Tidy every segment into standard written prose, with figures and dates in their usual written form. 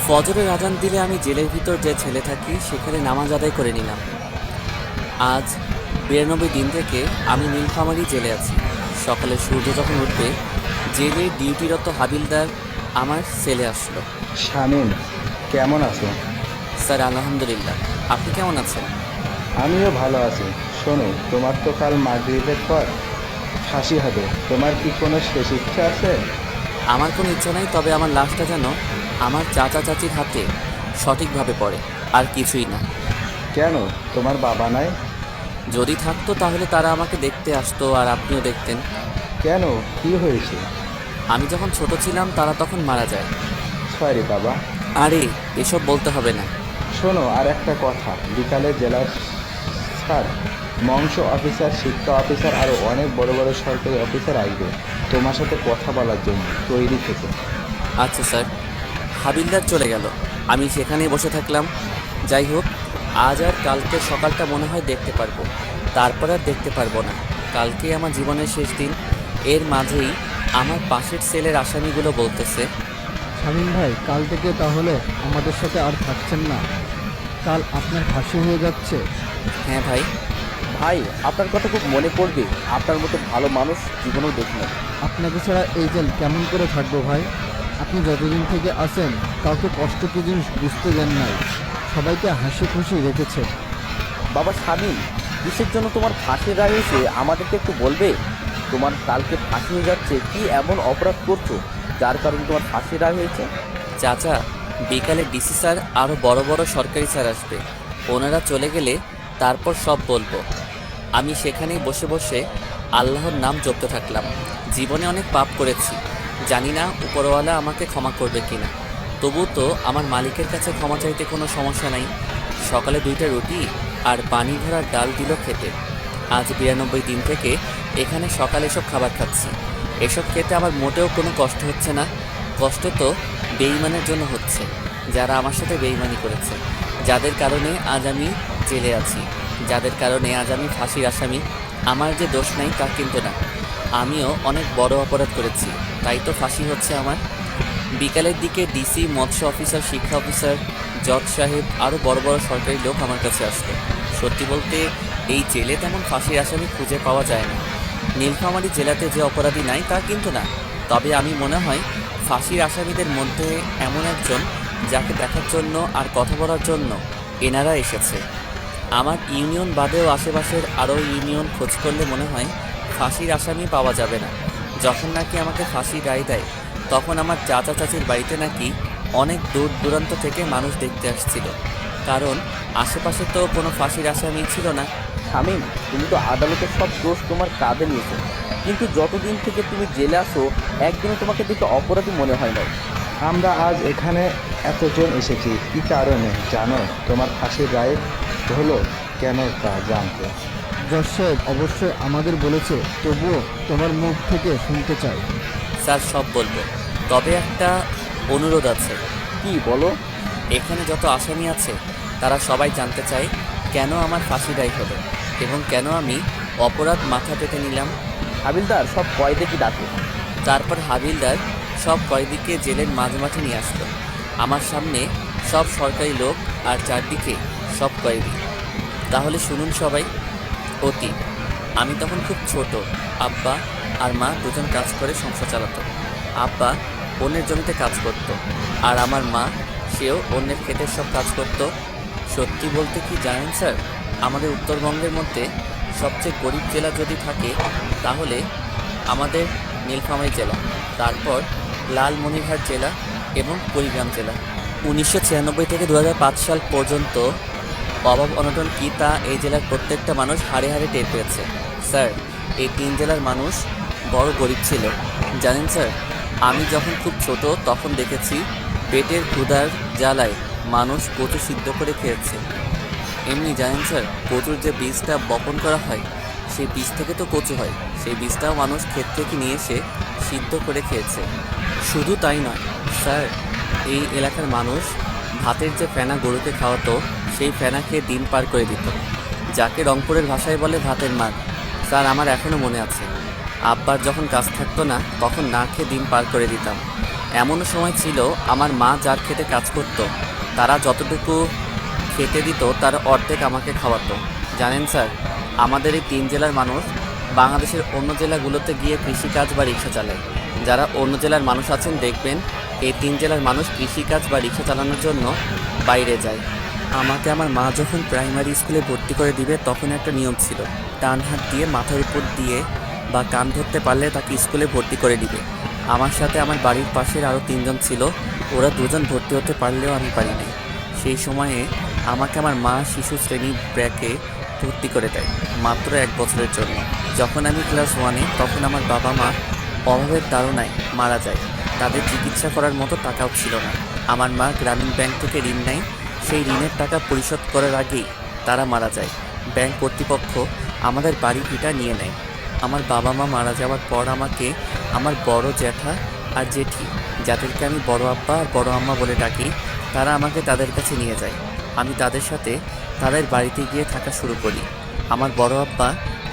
ফজরের আজান দিলে আমি জেলের ভিতর যে ছেলে থাকি সেখানে নামাজ আদায় করে নিলাম। আজ 92 দিন থেকে আমি নীলফামারী জেলে আছি। সকালে সূর্য যখন উঠবে, জেলে ডিউটিরত হাবিলদার আমার সেলে আসলো। শামীম, কেমন আছো? স্যার আলহামদুলিল্লাহ, আপনি কেমন আছেন? আমিও ভালো আছি। শোনো, তোমার তো কাল মাগরিবের পর ফাঁসি হবে। তোমার কি কোনো শেষ ইচ্ছা আছে? আমার কোনো ইচ্ছা নাই, তবে আমার লাশটা যেন আমার চাচা চাচির হাতে সঠিকভাবে পড়ে, আর কিছুই না। কেন, তোমার বাবা নাই? যদি থাকতো তাহলে তারা আমাকে দেখতে আসতো আর আপনিও দেখতেন। কেন, কি হয়েছে? আমি যখন ছোট ছিলাম তারা তখন মারা যায়। সরি বাবা। আরে এসব বলতে হবে না। শোনো, আর একটা কথা, বিকালে জেলার স্যার, মংস অফিসার, শিক্ষা অফিসার, আরও অনেক বড় বড় সরকারি অফিসার আসবে তোমার সাথে কথা বলার জন্য। তৈরি থেকে। আচ্ছা স্যার। হাবিলদার চলে গেল, আমি সেখানেই বসে থাকলাম। যাই হোক, আজ আর কালকে সকালটা মনে হয় দেখতে পারবো, তারপর আর দেখতে পারবো না। কালকে আমার জীবনের শেষ দিন। এর মাঝেই আমার পাশের সেলের আসামিগুলো বলতেছে, শামীম ভাই, কাল থেকে তাহলে আমাদের সাথে আর থাকছেন না? কাল আপনার ফাঁসি হয়ে যাচ্ছে। হ্যাঁ ভাই। ভাই, আপনার কথা খুব মনে পড়বে। আপনার মতো ভালো মানুষ জীবনেও দেখি না। আপনাকে ছাড়া এই জেল কেমন করে থাকবো ভাই? আপনি যতদিন থেকে আছেন কাউকে কষ্ট কি জিনিস বুঝতে দেন নাই, সবাইকে হাসি খুশি রেখেছেন। বাবা শামীম, কিসের জন্য তোমার ফাঁসির রায় হয়েছে আমাদেরকে একটু বলবে? তোমার কালকে ফাঁসি হয়ে যাচ্ছে, কি এমন অপরাধ করছো যার কারণে তোমার ফাঁসির রায় হয়েছে? চাচা, বিকালে ডিসি স্যার আরও বড় বড় সরকারি স্যার আসবে। ওনারা চলে গেলে তারপর সব বলবো। আমি সেখানেই বসে বসে আল্লাহর নাম জপতে থাকলাম। জীবনে অনেক পাপ করেছি, জানি না উপরওয়ালা আমাকে ক্ষমা করবে কিনা। তবু তো আমার মালিকের কাছে ক্ষমা চাইতে কোনো সমস্যা নাই। সকালে 2টা রুটি আর পানি ভরা ডাল দিল খেতে। আজ 92 দিন থেকে এখানে সকালে এসব খাবার খাচ্ছি। এসব খেতে আমার মোটেও কোনো কষ্ট হচ্ছে না। কষ্ট তো বেঈমানের জন্য হচ্ছে, যারা আমার সাথে বেঈমানি করেছে, যাদের কারণে আজ আমি জেলে আছি, যাদের কারণে আজ আমি ফাঁসির আসামি। আমার যে দোষ নাই তা কিন্তু না, আমিও অনেক বড় অপরাধ করেছি, তাই তো ফাঁসি হচ্ছে আমার। বিকালের দিকে ডিসি, মৎস্য অফিসার, শিক্ষা অফিসার, জজ সাহেব, আরও বড় বড় সরকারি লোক আমার কাছে আসলো। সত্যি বলতে এই জেলে তেমন ফাঁসির আসামি খুঁজে পাওয়া যায় না। নীলফামারী জেলাতে যে অপরাধী নাই তা কিন্তু না, তবে আমি মনে হয় ফাঁসির আসামিদের মধ্যে এমন একজন যাকে দেখার জন্য আর কথা বলার জন্য এনারা এসেছে। আমার ইউনিয়ন বাদেও আশেপাশের আরও ইউনিয়ন খোঁজ করলে মনে হয় ফাঁসির আসামি পাওয়া যাবে না। যখন নাকি আমাকে ফাঁসি রায় দেয়, তখন আমার চাচা চাচির বাড়িতে নাকি অনেক দূর দূরান্ত থেকে মানুষ দেখতে আসছিল, কারণ আশেপাশে তো কোনো ফাঁসির আসামি ছিল না। শামীম, তুমি তো আদালতের সব দোষ তোমার কাঁধে নিয়েছো, কিন্তু যতদিন থেকে তুমি জেলে আসো একদিনও তোমাকে দেখে অপরাধী মনে হয় না। আমরা আজ এখানে এতজন এসেছি কী কারণে জানো? তোমার ফাঁসির রায় হলো কেন তা জানতে। জজ সাহেব অবশ্যই আমাদের বলেছে, তবুও তোমার মুখ থেকে শুনতে চাই। স্যার সব বলবো, তবে একটা অনুরোধ আছে। কি বলো? এখানে যত আসামি আছে তারা সবাই জানতে চায় কেন আমার ফাঁসি রায় হলো এবং কেন আমি অপরাধ মাথা পেতে নিলাম। হাবিলদার, সব কয়েদিকে ডাকো। তারপর হাবিলদার সব কয়েদিকে জেলের মাঝমাঠে নিয়ে আসলো। আমার সামনে সব সরকারি লোক আর চারদিকে সব কয়েদি। তাহলে শুনুন সবাই। অতীত, আমি তখন খুব ছোট। আব্বা আর মা দুজন কাজ করে সংসার চালাতো। আব্বা অন্যের জমিতে কাজ করত, আর আমার মা, সেও অন্যের ক্ষেতের সব কাজ করত। সত্যি বলতে কি জানেন স্যার, আমাদের উত্তরবঙ্গের মধ্যে সবচেয়ে গরিব জেলা যদি থাকে তাহলে আমাদের নীলফামারী জেলা, তারপর লালমনিরহাট জেলা এবং কুড়িগ্রাম জেলা। 1996 থেকে 2005 সাল পর্যন্ত অভাব অনটন কী তা এই জেলার প্রত্যেকটা মানুষ হাড়ে হাড়ে টের পেয়েছে। স্যার, এই 3 জেলার মানুষ বড় গরিব ছিল। জানেন স্যার, আমি যখন খুব ছোট তখন দেখেছি পেটের ক্ষুধার জ্বালায় মানুষ কচু সিদ্ধ করে খেয়েছে। এমনি জানেন স্যার, কচুর যে বীজটা বপন করা হয় সেই বীজ থেকে তো কচু হয়, সেই বীজটাও মানুষ ক্ষেত থেকে নিয়ে এসে সিদ্ধ করে খেয়েছে। শুধু তাই নয় স্যার, এই এলাকার মানুষ ভাতের যে ফেনা গরুকে খাওয়াতো সেই ফেনা খেয়ে দিন পার করে দিত, যাকে রংপুরের ভাষায় বলে ভাতের মার। স্যার, আমার এখনও মনে আছে আব্বার যখন কাজ থাকতো না তখন না খেয়ে দিন পার করে দিতাম। এমনও সময় ছিল আমার মা যার খেতে কাজ করতো তারা যতটুকু খেতে দিত তার অর্ধেক আমাকে খাওয়াতো। জানেন স্যার, আমাদের এই 3 জেলার মানুষ বাংলাদেশের অন্য জেলাগুলোতে গিয়ে কৃষিকাজ বা রিক্সা চালায়। যারা অন্য জেলার মানুষ আছেন দেখবেন এই 3 জেলার মানুষ কৃষিকাজ বা রিক্সা চালানোর জন্য বাইরে যায়। আমাকে আমার মা যখন প্রাইমারি স্কুলে ভর্তি করে দিবে তখন একটা নিয়ম ছিল, ডান হাত দিয়ে মাথার উপর দিয়ে বা কান ধরতে পারলে তাকে স্কুলে ভর্তি করে দিবে। আমার সাথে আমার বাড়ির পাশের আরও 3 জন ছিল, ওরা 2 জন ভর্তি হতে পারলেও আমি পারিনি। সেই সময়ে আমাকে আমার মা শিশু শ্রেণী ব্র্যাকে ভর্তি করে দেয় মাত্র 1 বছরের জন্য। যখন আমি ক্লাস 1-এ তখন আমার বাবা মা অভাবের তাড়নায় মারা যায়। তাদের চিকিৎসা করার মতো টাকাও ছিল না। আমার মা গ্রামীণ ব্যাংক থেকে ঋণ নেয়, সেই ঋণের টাকা পরিশোধ করার আগেই তারা মারা যায়। ব্যাংক কর্তৃপক্ষ আমাদের বাড়ি ভিটা নিয়ে নেয়। আমার বাবা মা মারা যাওয়ার পর আমাকে আমার বড় জ্যাঠা আর জেঠি, যাদেরকে আমি বড় আব্বা আর বড় আম্মা বলে ডাকি, তারা আমাকে তাদের কাছে নিয়ে যায়। আমি তাদের সাথে তাদের বাড়িতে গিয়ে থাকা শুরু করি। আমার বড় আব্বা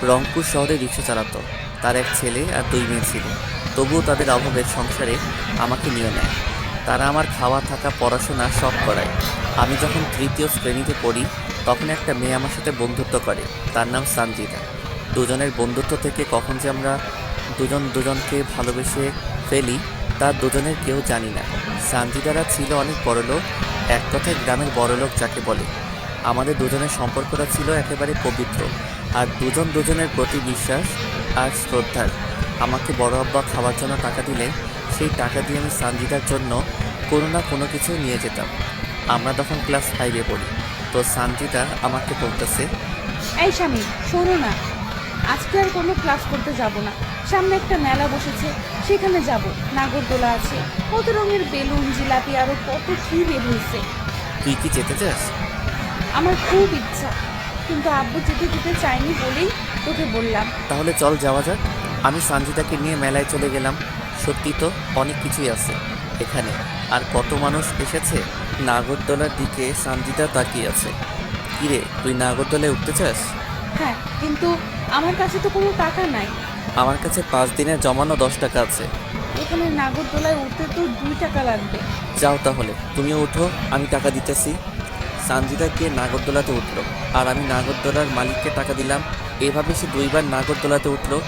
রংপুর শহরে রিক্সা চালাতো, তার 1 ছেলে আর 2 মেয়ে ছিল। তবুও তাদের অভাবের সংসারে আমাকে নিয়ে নেয়। তারা আমার খাওয়া থাকা পড়াশোনা সব করায়। আমি যখন 3য় শ্রেণীতে পড়ি তখন একটা মেয়ে আমার সাথে বন্ধুত্ব করে, তার নাম সানজিদা। দুজনের বন্ধুত্ব থেকে কখন যে আমরা দুজনকে ভালোবেসে ফেলি তা দুজনের কেউ জানি না। সানজিদারা ছিল অনেক বড়লোক, এক কথায় গ্রামের বড়লোক যাকে বলে। আমাদের দুজনের সম্পর্কটা ছিল একেবারে পবিত্র, আর দুজনের প্রতি বিশ্বাস আর শ্রদ্ধার। আমাকে বড় আব্বা খাওয়ার জন্য টাকা দিলে সেই টাকা দিয়ে আমি সানজিদার জন্য কোনো না কোনো কিছু নিয়ে যেতাম। আমরা তখন ক্লাস 5-এ পড়ি। তো সানজিদা আমাকে বলতেছে, এই স্বামী শোনো না, আজকে আর কোনো ক্লাস করতে যাব না। সামনে একটা মেলা বসেছে, সেখানে যাব। নাগরদোলা আছে, কত রঙের বেলুন, জিলাপি, আরও কত কি বের হয়েছে। তুই কি যেতে চাস? আমার খুব ইচ্ছা, কিন্তু আব্বু যেতে দিতে চাইনি বলেই তোকে বললাম। তাহলে চল যাওয়া যাক। আমি সানজিদাকে নিয়ে মেলায় চলে গেলাম। সত্যি তো অনেক কিছুই আছে এখানে, আর কত মানুষ এসেছে। নাগরদোলার দিকে সানজিদা তাকিয়ে আছে। কিরে, তুই নাগরদোলায় উঠতে চাস? হ্যাঁ, কিন্তু আমার কাছে তো কোনো টাকা নাই। আমার কাছে 5 দিনের জমানো 10 টাকা আছে। এখানে নাগরদোলায় উঠতে তো 2 টাকা লাগবে। যাও তাহলে, তুমিও উঠো, আমি টাকা দিতেছি। সানজিদা গিয়ে নাগরদোলাতে উঠলো, আর আমি নাগরদোলার মালিককে টাকা দিলাম। এভাবে সে 2বার নাগরদোলাতে উঠলো।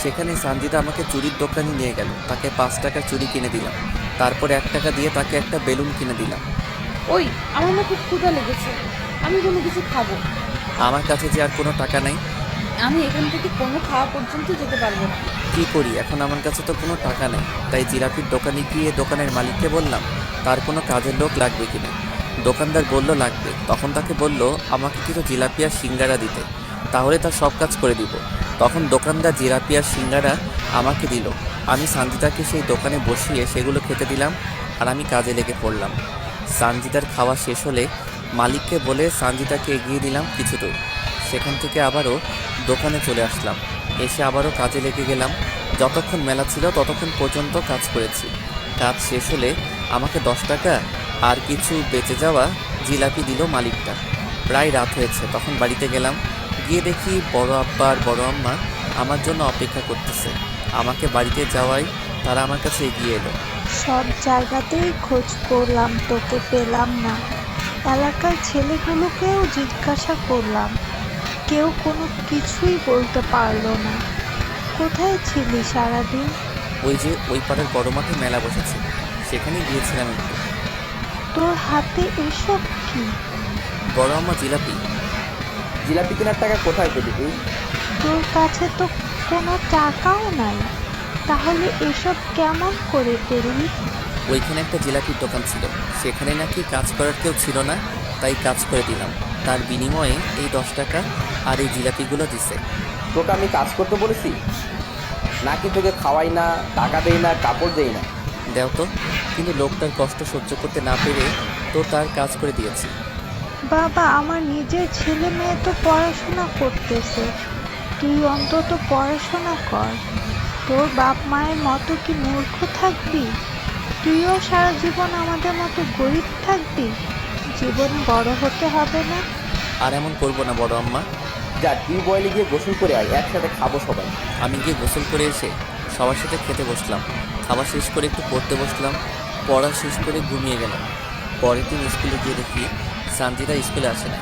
সেখানে সানজিদা আমাকে চুরির দোকানে নিয়ে গেল, তাকে 5 টাকার চুরি কিনে দিলাম। তারপর 1 টাকা দিয়ে তাকে একটা বেলুন কিনে দিলাম। ওই, আমার না খুব ক্ষুধা লেগেছে, আমি কোনো কিছু খাবো। আমার কাছে যে আর কোনো টাকা নাই। আমি এখান থেকে কোনো খাওয়া পর্যন্ত যেতে পারবো না। কী করি এখন, আমার কাছে তো কোনো টাকা নেই। তাই জিলাপির দোকানে গিয়ে দোকানের মালিককে বললাম তার কোনো কাজের লোক লাগবে কিনা। দোকানদার বলল লাগবে। তখন তাকে বলল আমাকে কিছু জিলাপি আর সিঙ্গারা দিতে, তাহলে তার সব কাজ করে দিব। তখন দোকানদার জিলাপি আর সিঙ্গারা আমাকে দিল। আমি সানজিদাকে সেই দোকানে বসিয়ে সেগুলো খেতে দিলাম, আর আমি কাজে লেগে পড়লাম। সানজিদার খাওয়া শেষ হলে মালিককে বলে সানজিদাকে এগিয়ে দিলাম কিছু দূর। সেখান থেকে আবারও দোকানে চলে আসলাম, এসে আবারও কাজে লেগে গেলাম। যতক্ষণ মেলা ছিল ততক্ষণ পর্যন্ত কাজ করেছি। কাজ শেষ হলে আমাকে 10 টাকা আর কিছু বেঁচে যাওয়া জিলাপি দিল মালিকটা। প্রায় রাত হয়েছে, তখন বাড়িতে গেলাম। গিয়ে দেখি বড় আব্বা আর বড় আম্মা আমার জন্য অপেক্ষা করতেছে। আমাকে বাড়িতে যাওয়ায় তারা আমার কাছে এগিয়ে এলো। সব জায়গাতেই খোঁজ করলাম, তোকে পেলাম না। এলাকার ছেলেগুলোকেও জিজ্ঞাসা করলাম, কেউ কোনো কিছুই বলতে পারলো না। কোথায় ছিলি সারাদিন? ওই যে ওই পাড়ার বড় মাঠে মেলা বসেছে, সেখানে গিয়েছিলাম একটু। তোর হাতে এসব কি? বড় আম্মা জিলাপি। জিলাপি কেনার টাকা কোথায় পেলি তুই? তোর কাছে তো কোনো টাকাও নাই, তাহলে এসব কেমন করে পেলি? ওইখানে একটা জিলাপির দোকান ছিল, সেখানে নাকি কাজ করার কেউ ছিল না, তাই কাজ করে দিলাম। তার বিনিময়ে এই 10 টাকা আর এই জিলাপিগুলো দিছে। তোকে আমি কাজ করতে বলেছি নাকি? তোকে খাওয়াই না, টাকা দেই না, কাপড় দেই না? দেও তো। কিন্তু লোকটার কষ্ট সহ্য করতে না পেরে তো তার কাজ করে দিয়েছি। বাবা, আমার নিজের ছেলে মেয়ে তো পড়াশোনা করতেছে, তুই অন্তত পড়াশোনা কর। তোর বাপ মায়ের মতো কি মূর্খ থাকবি? তুইও সারা জীবন আমাদের মতো গরিব থাকবি? জীবনে বড় হতে হবে না? আর এমন করবো না বড় আম্মা, যা টিউবওয়েলে গিয়ে গোসল করে আয়, একসাথে খাবো সবাই। আমি গিয়ে গোসল করে এসে সবার সাথে খেতে বসলাম। খাওয়া শেষ করে একটু পড়তে বসলাম। পড়া শেষ করে ঘুমিয়ে গেলাম। পরের দিন স্কুলে গিয়ে দেখি সানজিদা স্কুলে আসে না।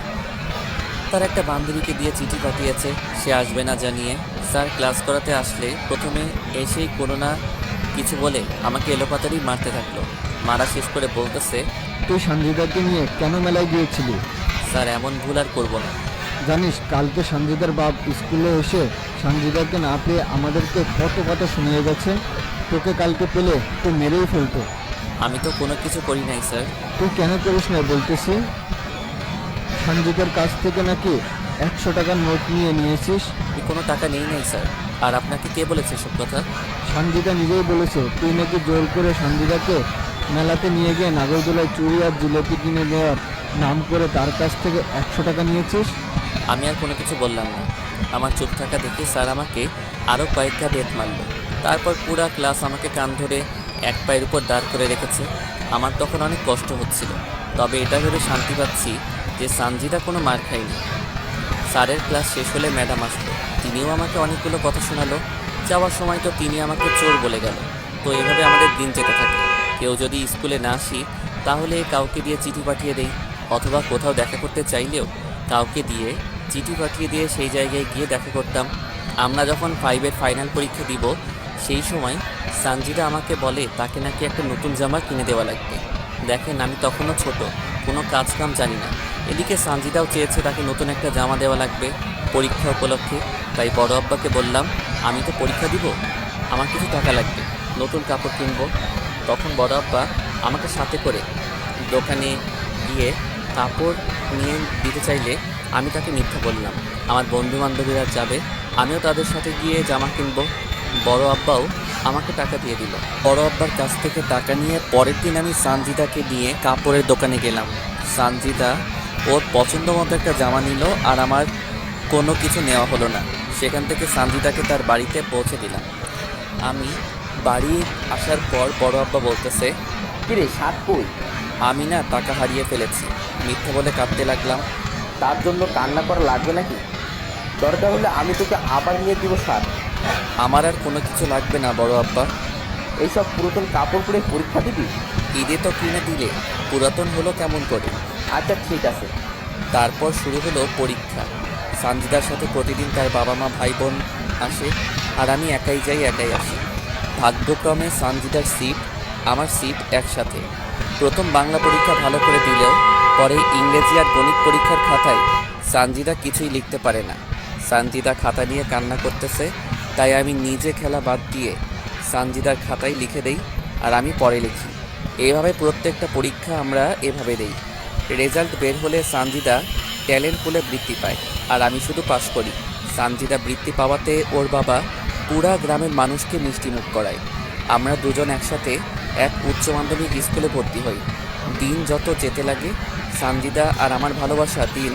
তার একটা বান্ধবীকে দিয়ে চিঠি পাঠিয়েছে সে আসবে না জানিয়ে। স্যার ক্লাস করাতে আসলে প্রথমে এসেই কোনো না কিছু বলে আমাকে এলোপাতাড়ি মারতে থাকলো। মারা শেষ করে বলতেছে, তুই সঞ্জিদাকে নিয়ে কেন মেলায় গিয়েছিলি? স্যার এমন ভুল আর করবো না। জানিস কালকে সঞ্জিদার বাপ স্কুলে এসে সঞ্জিদাকে না পেয়ে আমাদেরকে কত কথা শুনিয়ে গেছে। তোকে কালকে পেলে তো মেরেই ফেলতো। আমি তো কোনো কিছু করি নাই স্যার। তুই কেন করিস না বলতেছি? সঞ্জিদার কাছ থেকে নাকি 100 টাকার নোট নিয়েছিস। আমি কোনো টাকা নেই নাই স্যার। আর আপনাকে কে বলেছে সব কথা? সঞ্জিদা নিজেই বলেছে তুই নাকি জোর করে সঞ্জিদাকে মেলাতে নিয়ে গিয়ে নাগরদোলায় চুড়ি আর জিলেপি কিনে দেওয়ার নাম করে তার কাছ থেকে 100 টাকা নিয়েছিস। আমি আর কোনো কিছু বললাম না। আমার চুপ থাকা দেখে স্যার আমাকে আরও কয়েকটা বেত মারল। তারপর পুরা ক্লাস আমাকে কান ধরে এক পায়ের উপর দাঁড় করে রেখেছে। আমার তখন অনেক কষ্ট হচ্ছিল, তবে এটা ভেবে শান্তি পাচ্ছি যে সানজিদা কোনো মার খায়নি। স্যারের ক্লাস শেষ হলে ম্যাডাম আসলো। তিনিও আমাকে অনেকগুলো কথা শোনালো। যাওয়ার সময় তো তিনি আমাকে চোর বলে গেল। তো এভাবে আমাদের দিন যেতে থাকে। কেউ যদি স্কুলে না আসি তাহলে কাউকে দিয়ে চিঠি পাঠিয়ে দেই, অথবা কোথাও দেখা করতে চাইলেও কাউকে দিয়ে চিঠি পাঠিয়ে দিয়ে সেই জায়গায় গিয়ে দেখা করতাম। আমরা যখন 5-এর ফাইনাল পরীক্ষা দিব সেই সময় সানজিদা আমাকে বলে তাকে নাকি একটা নতুন জামা কিনে দেওয়া লাগবে। দেখেন আমি তখনও ছোট, কোনো কাজ কাম জানি না। এদিকে সানজিদাও চেয়েছে তাকে নতুন একটা জামা দেওয়া লাগবে পরীক্ষা উপলক্ষে। তাই বড় আব্বাকে বললাম আমি তো পরীক্ষা দিব, আমার কিছু টাকা লাগবে, নতুন কাপড় কিনবো। তখন বড় আব্বা আমাকে সাথে করে দোকানে গিয়ে কাপড় নিয়ে দিতে চাইলে আমি তাকে মিথ্যা বললাম। আমার বন্ধু বান্ধবীরা যাবে, আমিও তাদের সাথে গিয়ে জামা কিনবো। বড় আব্বাও আমাকে টাকা দিয়ে দিল। বড় আব্বার কাছ থেকে টাকা নিয়ে পরের দিন আমি সানজিদাকে নিয়ে কাপড়ের দোকানে গেলাম। সানজিদা ওর পছন্দ মতো একটা জামা নিল আর আমার কোনো কিছু নেওয়া হলো না। সেখান থেকে সানজিদাকে তার বাড়িতে পৌঁছে দিলাম। আমি বাড়ি আসার পর বড় আব্বা বলতেছে, কিরে সাত কই? আমি না টাকা হারিয়ে ফেলেছি। মিথ্যা বলে কাঁদতে লাগলাম। তার জন্য কান্না করা লাগবে নাকি? দরকার হলে আমি তোকে আবার নিয়ে দিব সাত। আমার আর কোনো কিছু লাগবে না বড় আব্বা। এইসব পুরাতন কাপড় পরে পরীক্ষা দিবি? ঈদে তো কিনে দিলে পুরাতন হলো কেমন করে? আচ্ছা ঠিক আছে। তারপর শুরু হলো পরীক্ষা। সানজিদার সাথে প্রতিদিন তার বাবা মা ভাই বোন আসে, আর আমি একাই যাই একাই আসি। ভাগ্যক্রমে সানজিদার সিট আমার সিট একসাথে। প্রথম বাংলা পরীক্ষা ভালো করে দিলেও পরে ইংরেজি আর গণিত পরীক্ষার খাতায় সানজিদা কিছুই লিখতে পারে না। সানজিদা খাতা নিয়ে কান্না করতেছে, তাই আমি নিজে খেলা বাদ দিয়ে সানজিদার খাতায় লিখে দেই আর আমি পরে লিখি। এইভাবে প্রত্যেকটা পরীক্ষা আমরা এভাবে দেই। রেজাল্ট বের হলে সানজিদা ট্যালেন্ট পুলে বৃত্তি পায় আর আমি শুধু পাস করি। সানজিদা বৃত্তি পাওয়াতে ওর বাবা পুরা গ্রামের মানুষকে মিষ্টিমুখ করায়। আমরা দুজন একসাথে এক উচ্চ মাধ্যমিক স্কুলে ভর্তি হই। দিন যত যেতে লাগে সানজিদা আর আমার ভালোবাসা দিন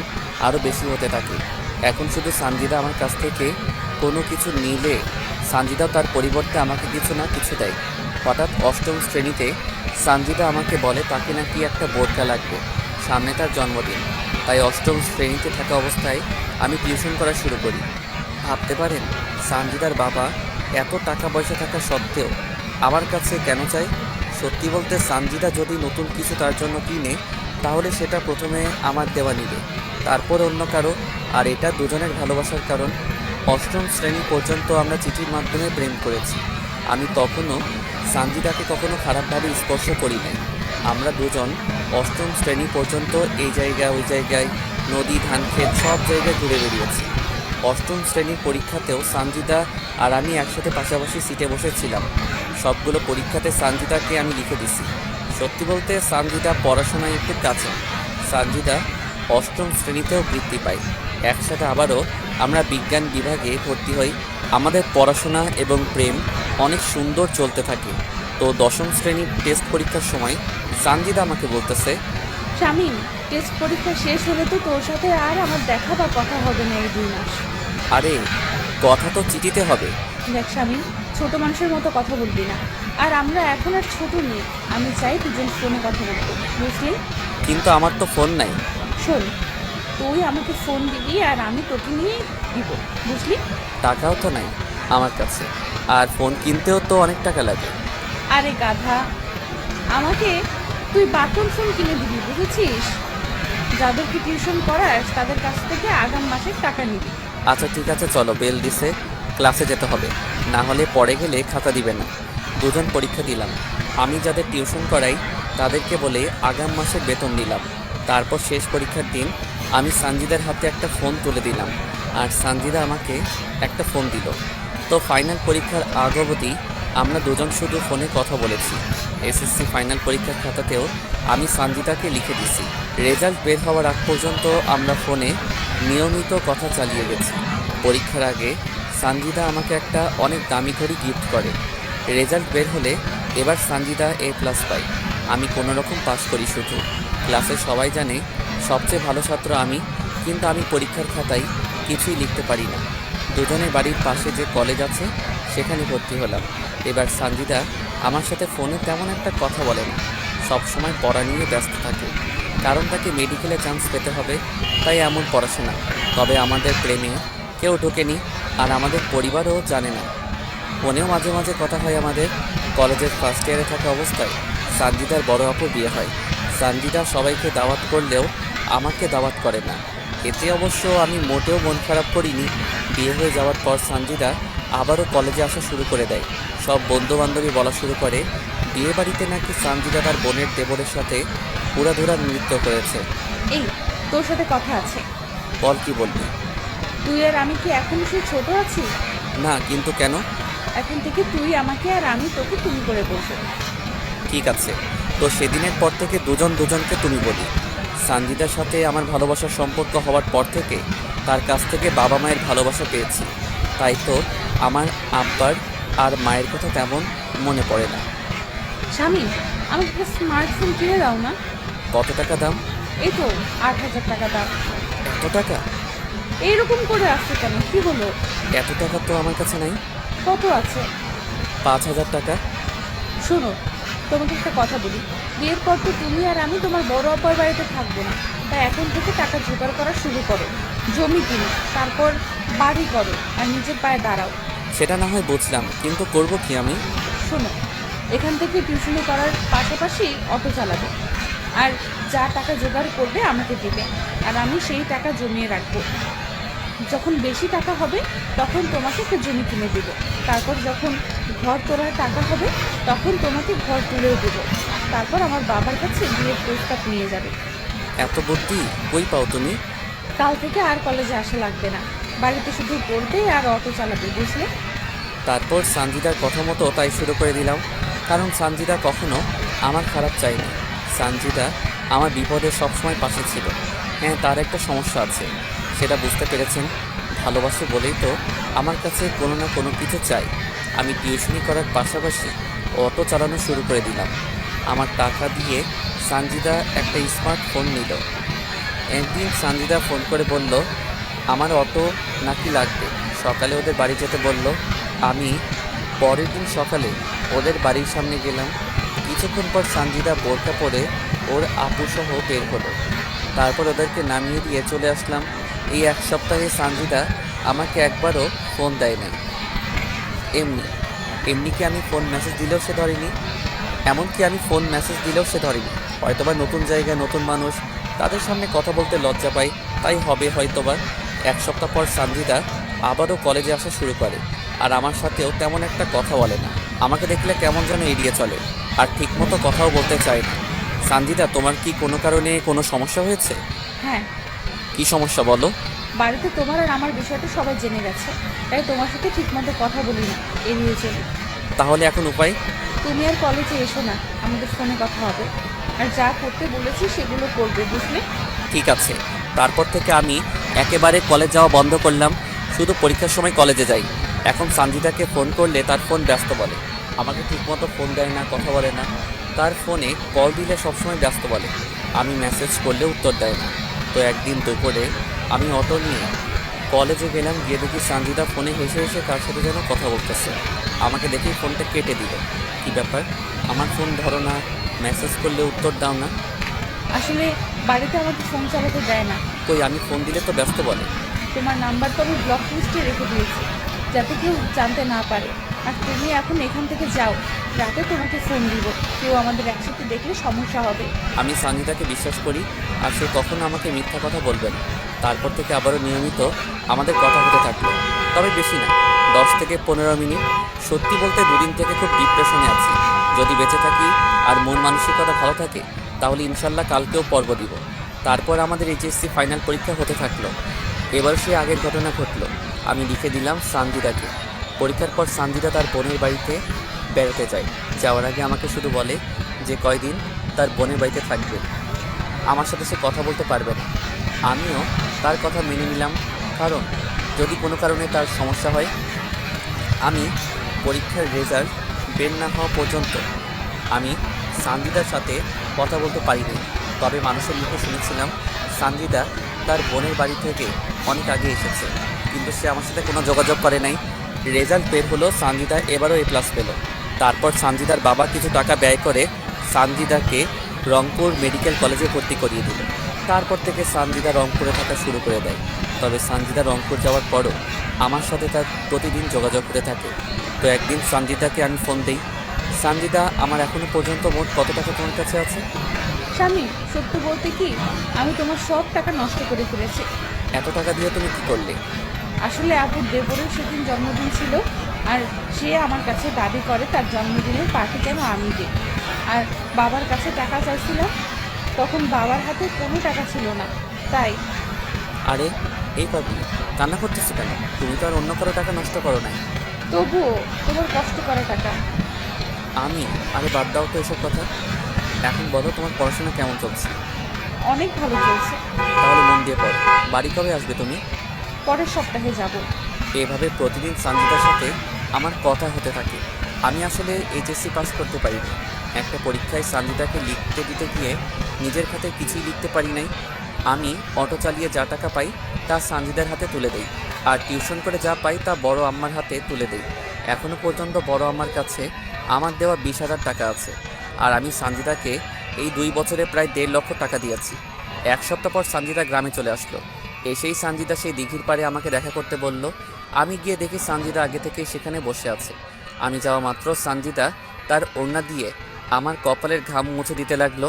আরও বেশি হতে থাকে। এখন শুধু সানজিদা আমার কাছ থেকে কোনো কিছু নিলে সানজিদাও তার পরিবর্তে আমাকে কিছু না কিছু দেয়। হঠাৎ অষ্টম শ্রেণীতে সানজিদা আমাকে বলে তাকে নাকি একটা বোরকা লাগবে, সামনে তার জন্মদিন। তাই অষ্টম শ্রেণীতে থাকা অবস্থায় আমি টিউশন করা শুরু করি। ভাবতে পারেন সানজিদার বাবা এত টাকা পয়সা থাকা সত্ত্বেও আমার কাছে কেন চাই? সত্যি বলতে সানজিদা যদি নতুন কিছু তার জন্য কিনে তাহলে সেটা প্রথমে আমার দেওয়া নিবে, তারপর অন্য কারো। আর এটা দুজনের ভালোবাসার কারণ। অষ্টম শ্রেণী পর্যন্ত আমরা চিঠির মাধ্যমে প্রেম করেছি। আমি তখনও সানজিদাকে কখনো খারাপভাবে স্পর্শ করি নাই। আমরা দুজন অষ্টম শ্রেণী পর্যন্ত এই জায়গা ওই জায়গায়, নদী, ধান ক্ষেত সব জায়গায় ঘুরে বেরিয়েছি। অষ্টম শ্রেণীর পরীক্ষাতেও সানজিদা আর আমি একসাথে পাশাপাশি সিটে বসেছিলাম। সবগুলো পরীক্ষাতে সানজিদাকে আমি লিখে দিছি। সত্যি বলতে সানজিদা পড়াশোনায় একটু কাছে। সানজিদা অষ্টম শ্রেণীতেও বৃত্তি পায়। একসাথে আবারও আমরা বিজ্ঞান বিভাগে ভর্তি হই। আমাদের পড়াশোনা এবং প্রেম অনেক সুন্দর চলতে থাকে। তো দশম শ্রেণীর টেস্ট পরীক্ষার সময় সানজিদা আমাকে বলতেছে, শামিম, টেস্ট পরীক্ষা শেষ হলে তো তোর সাথে আর আমার দেখা বা কথা হবে না এই 2 মাস। আরে কথা তো চিঠিতে হবে। দেখ শামিম, ছোট মানুষের মতো কথা বলবি না। আর আমরা এখন আর ছোট নেই। আমি চাই দুজন ফোনে কথা বলবো, বুঝলি? কিন্তু আমার তো ফোন নাই। শোন, তুই আমাকে ফোন দিবি আর আমি তোকে নিয়ে দিব, বুঝলি? টাকাও তো নাই আমার কাছে, আর ফোন কিনতেও তো অনেক টাকা লাগে। আরে গাধা, আমাকে তুই বাটন ফোন কিনে দিবি, বুঝেছিস? যাদেরকে টিউশন করাস তাদের কাছ থেকে আগাম মাসের টাকা নিবি। আচ্ছা ঠিক আছে, চলো, বেল দিছে, ক্লাসে যেতে হবে, না হলে পরে গেলে খাতা দিবে না। দুজন পরীক্ষা দিলাম। আমি যাদের টিউশন করাই তাদেরকে বলে আগাম মাসের বেতন দিলাম। তারপর শেষ পরীক্ষার দিন আমি সানজিদার হাতে একটা ফোন তুলে দিলাম, আর সানজিদা আমাকে একটা ফোন দিল। তো ফাইনাল পরীক্ষার আগ অবধি আমরা দুজন শুধু ফোনে কথা বলেছি। এসএসসি ফাইনাল পরীক্ষার খাতাতেও আমি সানজিদাকে লিখে দিছি। রেজাল্ট বের হওয়ার আগ পর্যন্ত আমরা ফোনে নিয়মিত কথা চালিয়ে গেছি। পরীক্ষার আগে সানজিদা আমাকে একটা অনেক দামি ঘড়ি গিফট করে। রেজাল্ট বের হলে এবার সানজিদা A+ পাই, আমি কোনো রকম পাস করি। শুধু ক্লাসে সবাই জানে সবচেয়ে ভালো ছাত্র আমি, কিন্তু আমি পরীক্ষার খাতায় কিছুই লিখতে পারি না। দুজনের বাড়ির পাশে যে কলেজ আছে সেখানে ভর্তি হলাম। এবার সানজিদা আমার সাথে ফোনে তেমন একটা কথা বলে না, সবসময় পড়া নিয়ে ব্যস্ত থাকে, কারণ তাকে মেডিকেলে চান্স পেতে হবে, তাই এমন পড়াশোনা। তবে আমাদের প্রেমে কেউ ঢোকেনি, আর আমাদের পরিবারও জানে না। ফোনেও মাঝে মাঝে কথা হয় আমাদের। কলেজের ফার্স্ট ইয়ারে থাকা অবস্থায় সানজিদার বড় আপুর বিয়ে হয়। সানজিদা সবাইকে দাওয়াত করলেও আমাকে দাওয়াত করে না। এতে অবশ্য আমি মোটেও মন খারাপ করিনি। বিয়ে হয়ে যাওয়ার পর সানজিদা আবারও কলেজে আসা শুরু করে দেয়। সব বন্ধুবান্ধবী বলা শুরু করে বিয়ে বাড়িতে নাকি সানজিদা তার বোনের দেবরের সাথে পুরাধুরা নৃত্য করেছে। এই, তোর সাথে কথা আছে। বল, কি বলবি? তুই আর আমি কি এখন সে ছোট আছি? না, কিন্তু কেন? এখন থেকে তুই আমাকে আর আমি তোকে তুমি করে বলবো। ঠিক আছে, তো সেদিনের পর থেকে দুজন দুজনকে তুমি বলি। সানজিদার সাথে আমার ভালোবাসার সম্পর্ক হওয়ার পর থেকে তার কাছ থেকে বাবা মায়ের ভালোবাসা পেয়েছি, তাই তো আমার আব্বার আর মায়ের কথা তেমন মনে পড়ে না। স্বামী, আমাকে একটা স্মার্টফোন কিনে দাও না। কত টাকা দাম? এই তো 8,000 টাকা দাও। এত টাকা? এইরকম করে আসছে কেন, কি হলো? এত টাকা তো আমার কাছে নাই। কত আছে? 5,000 টাকা। শোনো, তোমাকে একটা কথা বলি। বিয়ের পর তো তুমি আর আমি তোমার বড় অপার বাড়িতে থাকবো না, তাই এখন থেকে টাকা জোগাড় করা শুরু করো। জমি কিনো, তারপর বাড়ি করো, আর নিজের পায়ে দাঁড়াও। সেটা না হয় বুঝলাম, কিন্তু করব কি আমি? শোনো, এখান থেকে টিউশনি করার পাশাপাশি অটো চালাবে, আর যা টাকা জোগাড় করবে আমাকে দেবে, আর আমি সেই টাকা জমিয়ে রাখবো। যখন বেশি টাকা হবে তখন তোমাকে একটা জমি কিনে দেবো। তারপর যখন ঘর তোলার টাকা হবে তখন তোমাকে ঘর তুলেও দেবো। তারপর আমার বাবার কাছে বিয়ের প্রস্তাব নিয়ে যাবে। এত বুদ্ধি কই পাও তুমি? কাল থেকে আর কলেজে আসা লাগবে না, বাড়িতে শুধু পড়বে আর অটো চালাবে, বুঝলে? তারপর সানজিদার কথা মতো তাই শুরু করে দিলাম, কারণ সানজিদা কখনো আমার খারাপ চায়নি। সানজিদা আমার বিপদে সবসময় পাশে ছিল। হ্যাঁ, তার একটা সমস্যা আছে, সেটা বুঝতে পেরেছেন। ভালোবাসে বলেই তো আমার কাছে কোনো না কোনো কিছু চাই। আমি টিউশনি করার পাশাপাশি অটো চালানো শুরু করে দিলাম। আমার টাকা দিয়ে সানজিদা একটা স্মার্টফোন নিল। একদিন সানজিদা ফোন করে বলল আমার অটো নাকি লাগবে, সকালে ওদের বাড়ি যেতে বলল। আমি পরের দিন সকালে ওদের বাড়ির সামনে গেলাম। কিছুক্ষণ পর সানজিদা বোরকা পরে ওর আপুসহ বের হলো। তারপর ওদেরকে নামিয়ে দিয়ে চলে আসলাম। এই এক সপ্তাহে সানজিদা আমাকে একবারও ফোন দেয় নাই। এমনি কি আমি ফোন মেসেজ দিলেও সে ধরেনি। এমনকি আমি ফোন মেসেজ দিলেও সে ধরেনি। হয়তোবা নতুন জায়গায় নতুন মানুষ, তাদের সামনে কথা বলতে লজ্জা পাই, তাই হবে হয়তোবা। এক সপ্তাহ পর সানজিদা আবারও কলেজে আসা শুরু করে, আর আমার সাথেও তেমন একটা কথা বলে না। আমাকে দেখলে কেমন যেন এড়িয়ে চলে, আর ঠিকমতো কথাও বলতে চায় না। সানজিদা, তোমার কি কোনো কারণে কোনো সমস্যা হয়েছে? হ্যাঁ, কি সমস্যা বলো? বাড়িতে তোমার আর আমার বিষয়টা সবাই জেনে গেছে, তাই তোমার সাথে ঠিকমতো কথা বলি না, এড়িয়ে চলি। তাহলে এখন উপায়? তুমি আর কলেজে এসো না, আমাদের ফোনে কথা হবে, আর যা করতে বলেছি সেগুলো করবে, বুঝলে? ঠিক আছে। তারপর থেকে আমি একেবারে কলেজ যাওয়া বন্ধ করলাম, শুধু পরীক্ষার সময় কলেজে যাই। এখন সানজিদাকে ফোন করলে তার ফোন ব্যস্ত বলে, আমাকে ঠিকমতো ফোন দেয় না, কথা বলে না। তার ফোনে কল দিলে সবসময় ব্যস্ত বলে, আমি মেসেজ করলে উত্তর দেয় না। তো একদিন দুপুরে আমি অটো নিয়ে কলেজে গেলাম, গিয়ে দেখি সানজিদা ফোনে হেসে হেসে কার সাথে যেন কথা বলতেছে। আমাকে দেখেই ফোনটা কেটে দিল। কী ব্যাপার, আমার ফোন ধরো না, মেসেজ করলে উত্তর দাও না? আসলে বাড়িতে আমাকে ফোন চালাতে দেয় না, কই আমি ফোন দিলে তো ব্যস্ত বলে। তোমার নাম্বার তো আমি ব্লক লিস্টে রেখে দিয়েছি, যাতে কেউ জানতে না পারে। আর তুমি এখন এখান থেকে যাও, রাতে তোমাকে ফোন দিব, কেউ আমাদের একসাথে দেখলে সমস্যা হবে। আমি সানজিদাকে বিশ্বাস করি, আর সে কখনো আমাকে মিথ্যা কথা বলবে না। তারপর থেকে আবারও নিয়মিত আমাদের কথা হতে থাকলো, তবে বেশি না, 10 থেকে 15 মিনিট। সত্যি বলতে দুদিন থেকে খুব ডিপ্রেশনে আছি। যদি বেঁচে থাকি আর মন মানসিকতা ভালো থাকে তাহলে ইনশাল্লাহ কালকেও পর্ব দিব। তারপর আমাদের এইচএসসি ফাইনাল পরীক্ষা হতে থাকলো। এবার সে আগের ঘটনা ঘটলো। আমি লিখে দিলাম সানজিদাকে। পরীক্ষার পর সানজিদা তার বোনের বাড়িতে বেড়াতে যায়। যাওয়ার আগে আমাকে শুধু বলে যে কয়দিন তার বোনের বাড়িতে থাকবে, আমার সাথে সে কথা বলতে পারবে না। আমিও তার কথা মেনে নিলাম, কারণ যদি কোনো কারণে তার সমস্যা হয়। আমি পরীক্ষার রেজাল্ট বের না হওয়া পর্যন্ত আমি সানজিদার সাথে কথা বলতে পারিনি। তবে মানুষের মুখে শুনেছিলাম সানজিদা তার বোনের বাড়ি থেকে অনেক আগে এসেছে, কিন্তু সে আমার সাথে কোনো যোগাযোগ করে নাই। রেজাল্ট বের হলো, সানজিদা এবারও A+ পেল। তারপর সানজিদার বাবা কিছু টাকা ব্যয় করে সানজিদাকে রংপুর মেডিকেল কলেজে ভর্তি করিয়ে দিল। তারপর থেকে সানজিদা রংপুরে থাকা শুরু করে দেয়। তবে সানজিদা রংপুর যাওয়ার পরও আমার সাথে তার প্রতিদিন যোগাযোগ হতে থাকে। তো একদিন সানজিদাকে আমি ফোন দিই, সানজিদা আমার এখনো পর্যন্ত মোট কত টাকা তোমার কাছে আছে? স্বামী, সত্য বলতে কি, আমি তোমার সব টাকা নষ্ট করে ফেলেছি। এত টাকা দিয়ে তুমি কি করলে? আসলে আপুর দেবরের সেদিন জন্মদিন ছিল, আর সে আমার কাছে দাবি করে তার জন্মদিনের পার্টি যেন আমি দিই। আর বাবার কাছে টাকা চাইছিলাম, তখন বাবার হাতে কোনো টাকা ছিল না, তাই। আরে এই পাবলি, কান্না করতেছো কেন? তুমি তো আর অন্য কারো টাকা নষ্ট করো নাই। তবুও তোমার কষ্ট করা টাকা। আরে বাদ দাও তো এসব কথা। এখন বলো তোমার পড়াশোনা কেমন চলছে? অনেক ভালো চলছে। তাহলে মন দিয়ে পড়ো। বাড়ি কবে আসবে তুমি? পরের সপ্তাহে যাব। এভাবে প্রতিদিন সানজিদার সাথে আমার কথা হতে থাকে। আমি আসলে এইচএসসি পাস করতে পারিনি। একটা পরীক্ষায় সানজিদাকে লিখতে দিতে গিয়ে নিজের খাতে কিছুই লিখতে পারি নাই। আমি অটো চালিয়ে যা টাকা পাই তা সানজিদার হাতে তুলে দেই, আর টিউশন করে যা পাই তা বড় আম্মার হাতে তুলে দেই। এখনও পর্যন্ত বড় আম্মার কাছে আমার দেওয়া 20,000 টাকা আছে। আর আমি সানজিদাকে এই 2 বছরে প্রায় 1.5 লক্ষ টাকা দিয়েছি। 1 সপ্তাহ পর সানজিদা গ্রামে চলে আসলো। এসেই সানজিদা সেই দিঘির পাড়ে আমাকে দেখা করতে বলল। আমি গিয়ে দেখি সানজিদা আগে থেকেই সেখানে বসে আছে। আমি যাওয়া মাত্র সানজিদা তার ওড়না দিয়ে আমার কপালের ঘাম মুছে দিতে লাগলো।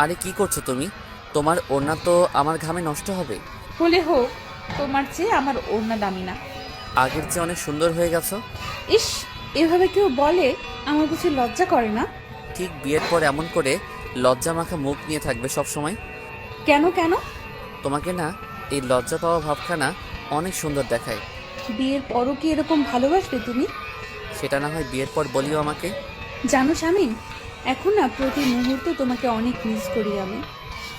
আরে কি করছো তুমি? তোমার ওড়না তো আমার ঘামে নষ্ট হবে। হলে হোক, তোমার চেয়ে আমার ওড়না দামি না। আগের চেয়ে অনেক সুন্দর হয়ে গেছো। ইস, এভাবে কেউ বলে? আমার কিছু লজ্জা করে না? ঠিক বিয়ের পর এমন করে লজ্জা মাখা মুখ নিয়ে থাকবে সব সময়? কেন কেন? তোমাকে না এই লজ্জা পাওয়া ভাবখানা অনেক সুন্দর দেখায়। বিয়ের পরও কি এরকম ভালোবাসবে তুমি? সেটা না হয় বিয়ের পর বলিও আমাকে। জানো স্বামী, এখন না প্রতি মুহূর্তে তোমাকে অনেক মিস করি আমি।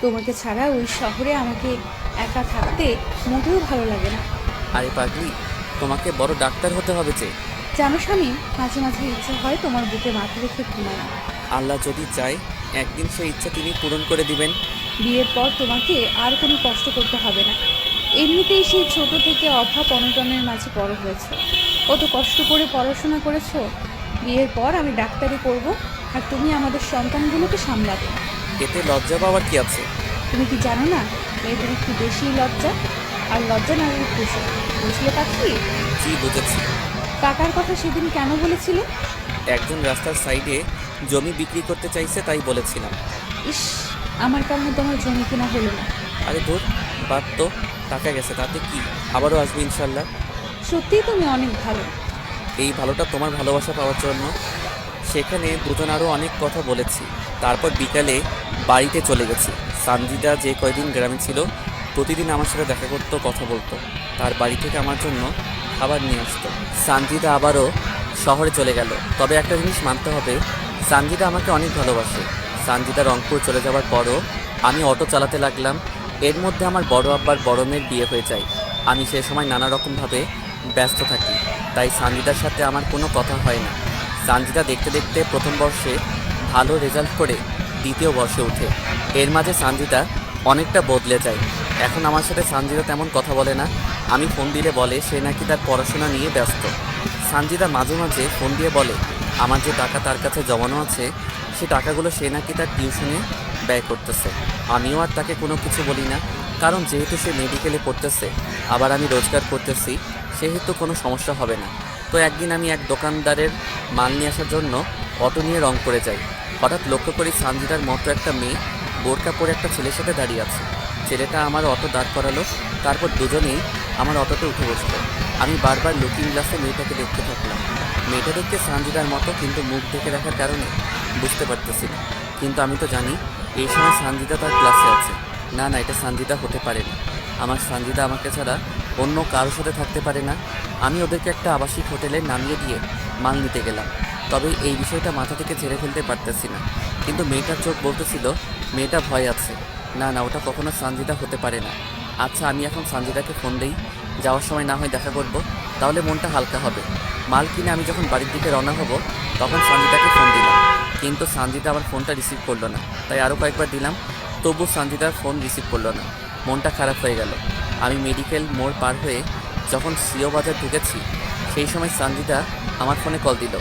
তোমাকে ছাড়া ওই শহরে আমাকে একা থাকতে মোটেও ভালো লাগে না। আরে পাগলি, তোমাকে বড় ডাক্তার হতে হবে যে। জানো স্বামী, মাঝে মাঝে ইচ্ছে হয় তোমার বুকে মাথা রেখে ঘুমাই। আল্লাহ যদি চায় একদিন সেই ইচ্ছা তিনি পূরণ করে দিবেন। বিয়ের পর তোমাকে আর কোনো কষ্ট করতে হবে না। এমনিতেই সেই ছোট থেকে অভাব অনটনের মাঝে বড় হয়েছে, কত কষ্ট করে পড়াশোনা করেছো। বিয়ের পর আমি ডাক্তারি করব, আর তুমি আমাদের সন্তানগুলোকে সামলাবে। এতে লজ্জা পাওয়ার কি আছে? তুমি কি জানো না, মেয়েদের একটু বেশি লজ্জা, আর লজ্জা নারীর খুশি। বুঝলে পাখি? জি বুঝেছি। টাকার কথা সেদিন কেন বলেছিলে? একজন রাস্তার সাইডে জমি বিক্রি করতে চাইছে তাই বলেছিলাম। ইস, আমার কারণে তোমার জমি কিনা হলো না। আরে ধুর, বাদ তো, টাকা গেছে তাতে কি, আবারও আসবে ইনশাল্লাহ। সত্যিই তুমি অনেক ভালো। এই ভালোটা তোমার ভালোবাসা পাওয়ার জন্য। সেখানে দুজন আরও অনেক কথা বলেছি। তারপর বিকালে বাড়িতে চলে গেছি। সানজিদা যে কয়দিন গ্রামে ছিল প্রতিদিন আমার সাথে দেখা করতো, কথা বলতো। তার বাড়ি থেকে আমার জন্য খাবার নিয়ে আসতো। সানজিদা আবারও শহরে চলে গেল। তবে একটা জিনিস মানতে হবে, সানজিদা আমাকে অনেক ভালোবাসে। সানজিদা রংপুর চলে যাওয়ার পরও আমি অটো চালাতে লাগলাম। এর মধ্যে আমার বড় আব্বার বড় মেয়ের বিয়ে হয়ে যায়। আমি সে সময় নানা রকমভাবে ব্যস্ত থাকি, তাই সানজিদার সাথে আমার কোনো কথা হয় না। সানজিদা দেখতে দেখতে প্রথম বর্ষে ভালো রেজাল্ট করে দ্বিতীয় বর্ষে ওঠে। এর মাঝে সানজিদা অনেকটা বদলে যায়। এখন আমার সাথে সানজিদা তেমন কথা বলে না। আমি ফোন দিলে বলে সে নাকি তার পড়াশোনা নিয়ে ব্যস্ত। সানজিদা মাঝে মাঝে ফোন দিয়ে বলে আমার যে টাকা তার কাছে জমানো আছে সে টাকাগুলো সে নাকি তার টিউশনে ব্যয় করতেছে। আমিও আর তাকে কোনো কিছু বলি না, কারণ যেহেতু সে মেডিকেলে পড়তেছে, আবার আমি রোজগার করতেছি, সেহেতু কোনো সমস্যা হবে না। তো একদিন আমি এক দোকানদারের মাল নিয়ে আসার জন্য অটো নিয়ে রংপুরে যাই। হঠাৎ লক্ষ্য করি সানজিদার মতো একটা মেয়ে বোরকা পরে একটা ছেলের সাথে দাঁড়িয়ে আছে। ছেলেটা আমার অটো দাঁড় করালো, তারপর দুজনেই আমার অটোতে উঠে বসলো। আমি বারবার লুকিং গ্লাসে মেয়েটাকে দেখতে থাকলাম। মেয়েটা দেখতে সানজিদার মতো, কিন্তু মুখ ঢেকে রাখার কারণে বুঝতে পারতেছি না। কিন্তু আমি তো জানি এই সময় সানজিদা তার ক্লাসে আছে। না না, এটা সানজিদা হতে পারে না। আমার সানজিদা আমাকে ছাড়া অন্য কারোর সাথে থাকতে পারে না। আমি ওদেরকে একটা আবাসিক হোটেলে নামিয়ে দিয়ে মাল নিতে গেলাম। তবে এই বিষয়টা মাথা থেকে ঝেড়ে ফেলতে পারতেছি না। কিন্তু মেয়েটার চোখ বলতেছিল মেয়েটা ভয় আছে। না না, ওটা কখনো সানজিদা হতে পারে না। আচ্ছা, আমি এখন সানজিদাকে ফোন দেই, যাওয়ার সময় না হয় দেখা করব, তাহলে মনটা হালকা হবে। মাল কিনে আমি যখন বাড়ির দিকে রওনা হব, তখন সানজিদাকে ফোন দিলাম, কিন্তু সানজিদা আমার ফোনটা রিসিভ করলো না। তাই আরও কয়েকবার দিলাম, তবু সানজিদার ফোন রিসিভ করলো না। মনটা খারাপ হয়ে গেল। আমি মেডিকেল মোড় পার হয়ে যখন সিও বাজার ঢুকেছি, সেই সময় সানজিদা আমার ফোনে কল দিল।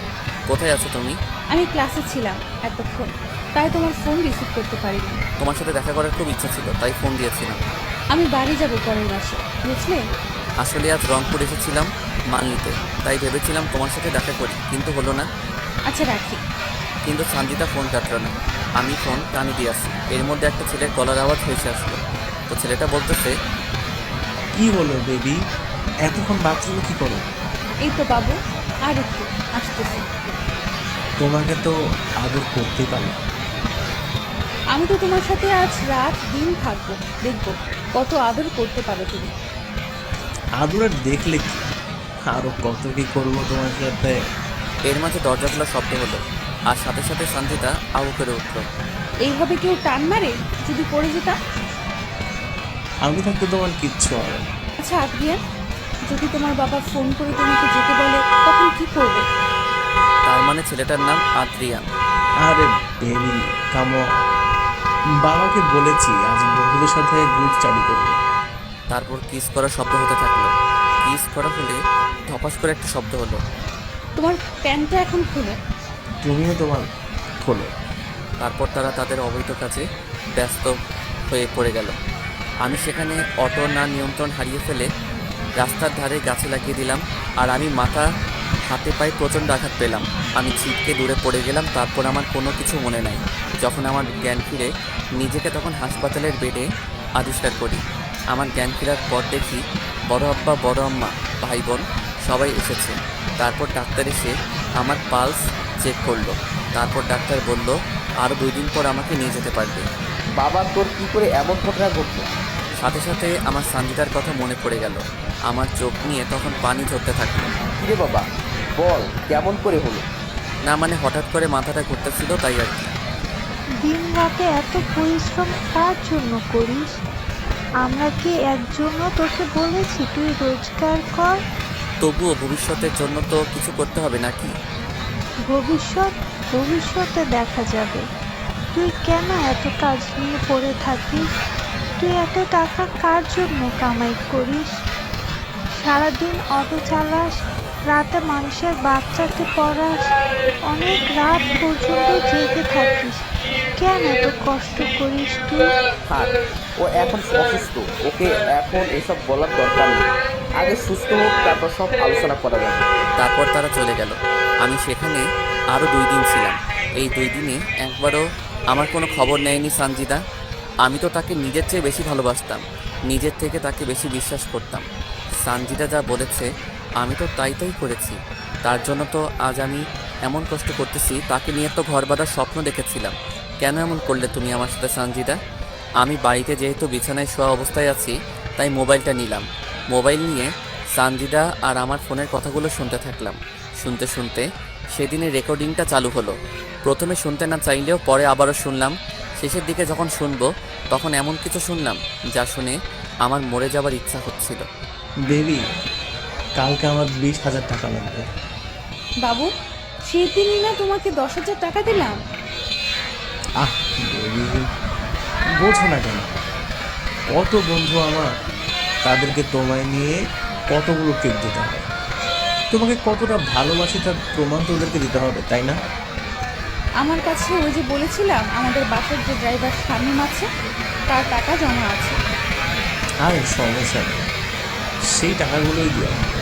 কোথায় আছো তুমি? আমি ক্লাসে ছিলাম এতক্ষণ, তাই তোমার ফোন রিসিভ করতে পারিনি। তোমার সাথে দেখা করার খুব ইচ্ছা ছিল, তাই ফোন দিয়েছিলাম। আমি বাড়ি যাব পরের মাসে, বুঝলে? আসলে আজ রংপুর এসেছিলাম মাল নিতে, তাই ভেবেছিলাম তোমার সাথে দেখা করি, কিন্তু হলো না। আচ্ছা, রাখি। কিন্তু সানজিদা ফোন কাটলো না। আমি ফোন কানে দিয়ে আসি, এর মধ্যে একটা ছেলের গলার আওয়াজ ভেসে আসলো। তো ছেলেটা বলতেছে, কি হলো বেবি, এতক্ষণ বাথরুমে কি করো? এই তো বাবু, আর একটু আসতেছি। তোমাকে তো আদর করতেই পারো। আমি তো তোমার সাথে আজ রাত দিন থাকবো, দেখবো কত আদর করতে পারো তুমি। আদরের দেখলে কি, আরো কত কি করবো তোমার সাথে। এর মাঝে দরজা খোলা শব্দ হলো, আর সাথে সাথে সানজিদা আউ করে উঠল। এইভাবে কেউ টান মারে? যদি পড়ে যেতাম? আমি থাকতে তোমার কিচ্ছু হবে না। আচ্ছা আদ্রিয়ান, যদি তোমার বাবা ফোন করে তোমাকে যেতে বলে, তখন কি করবে? তার মানে ছেলেটার নাম আদ্রিয়ান। আরে বেবি কামো, বাবাকে বলেছি আজ বন্ধুদের সাথে গ্রুপ স্টাডি করবো। তারপর কিস করার শব্দ হতে থাকলো। কিস করা হলে ধপাস করে একটা শব্দ হলো। তোমার প্যান্টটা এখন খুলে। তুমিও তোমার খোলো। তারপর তারা তাদের অবৈধ কাজে ব্যস্ত হয়ে পড়ে গেল। আমি সেখানে অটো না নিয়ন্ত্রণ হারিয়ে ফেলে রাস্তার ধারে গাছে লাগিয়ে দিলাম, আর আমি মাথা হাতে পায়ে প্রচণ্ড আঘাত পেলাম। আমি ছিটকে দূরে পড়ে গেলাম। তারপর আমার কোনো কিছু মনে নাই। যখন আমার জ্ঞান ফিরে, নিজেকে তখন হাসপাতালের বেডে আবিষ্কার করি। আমার জ্ঞান ফেরার পর দেখি বড় আব্বা, বড় আম্মা, ভাই বোন সবাই এসেছে। তারপর ডাক্তার এসে আমার পালস চেক করলো। তারপর ডাক্তার বলল আরও 2 দিন পর আমাকে নিয়ে যেতে পারবে। বাবা, তোর কি করে এমন ঘটনা ঘটলো? সাথে সাথে আমার সানজিদার কথা মনে পড়ে গেল। আমার চোখ নিয়ে তখন পানি ঝরতে থাকলো। কিরে বাবা, বল কেমন করে হলো? না মানে হঠাৎ করে মাথাটা ঘুরতেছিল, তাই আর কি। দিন রাতে এত পরিশ্রম কার জন্য করিস? আমরা কি একজনও তোকে বলেছি তুই রোজগার কর? তবুও ভবিষ্যতের জন্য তো কিছু করতে হবে নাকি? ভবিষ্যতে দেখা যাবে। তুই কেন এত কাজ নিয়ে পড়ে থাকিস? তুই এত টাকা কার জন্য কামাই করিস? সারাদিন অটো চালাস, রাতে মানুষের বাচ্চাকে পড়াস, অনেক রাত পর্যন্ত জেগে থাকিস। কেন এত কষ্ট করিস তুই? থাক, ও এখন অসুস্থ, ওকে এখন এসব বলার দরকার নেই। আগে সুস্থ হোক, তারপর সব আলোচনা করা যাবে। তারপর তারা চলে গেল। আমি সেখানে আরও 2 দিন ছিলাম। এই 2 দিনে একবারও আমার কোনো খবর নেয়নি সানজিদা। আমি তো তাকে নিজের চেয়ে বেশি ভালোবাসতাম, নিজের থেকে তাকে বেশি বিশ্বাস করতাম। সানজিদা যা বলেছে আমি তো তাই করেছি। তার জন্য তো আজ আমি এমন কষ্ট করতেছি। তাকে নিয়ে তো ঘর বাঁধার স্বপ্ন দেখেছিলাম। কেন এমন করলে তুমি আমার সাথে সানজিদা? আমি বাড়িতে যেহেতু বিছানায় শোয়া অবস্থায় আছি, তাই মোবাইলটা নিলাম। মোবাইল নিয়ে সানজিদা আর আমার ফোনের কথাগুলো শুনতে থাকলাম। শুনতে শুনতে সেদিনের রেকর্ডিংটা চালু হলো। প্রথমে শুনতে না চাইলেও পরে আবারও শুনলাম। শেষের দিকে যখন শুনবো, তখন এমন কিছু শুনলাম যা শুনে আমার মরে যাবার ইচ্ছা হচ্ছিল। বেবি, কালকে আমার 20,000 টাকা লাগবে। বাবু, সেই দিনই না তোমাকে 10,000 টাকা দিলাম। আহ বেবি, বোঝো না কেন? কত বন্ধু আমার, তাদেরকে তোমায় নিয়ে কতগুলো কেক দিতে হবে। তোমাকে কতটা ভালোবাসি তার প্রমাণ তো ওদেরকে দিতে হবে, তাই না? আমার কাছে ওই যে বলেছিলাম আমাদের বাসার যে ড্রাইভার শামীম আছে, তার টাকা জমা আছে। আর সমস্যা নেই, সেই টাকাগুলোই দিও আমাকে।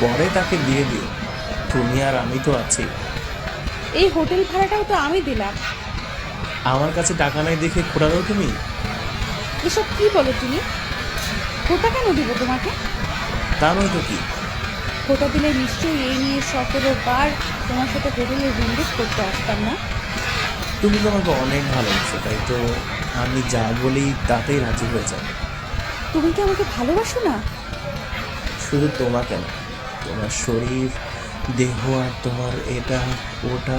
পরে তাকে দিয়ে দিও, তুমি আর আমি তো আছি। এই হোটেল ভাড়াটাও তো আমি দিলাম। আমার কাছে টাকা নাই দেখে খোঁড়ারো তুমি? এসব কি বলো তুমি? খোটা কেন দিব তোমাকে? তা নয় তো কি? খোটা দিলে নিশ্চয়ই এই নিয়ে 17 বার তোমার সাথে হোটেলে রুম বুক করতে আসতাম না। তুমি তো আমাকে অনেক ভালোবাসো, তাই তো আমি যা বলি তাতেই রাজি হয়ে যাও। তুমি কি আমাকে ভালোবাসো না? শুধু তোমাকে না, তোমার শরীর, দেহ আর তোমার এটা ওটা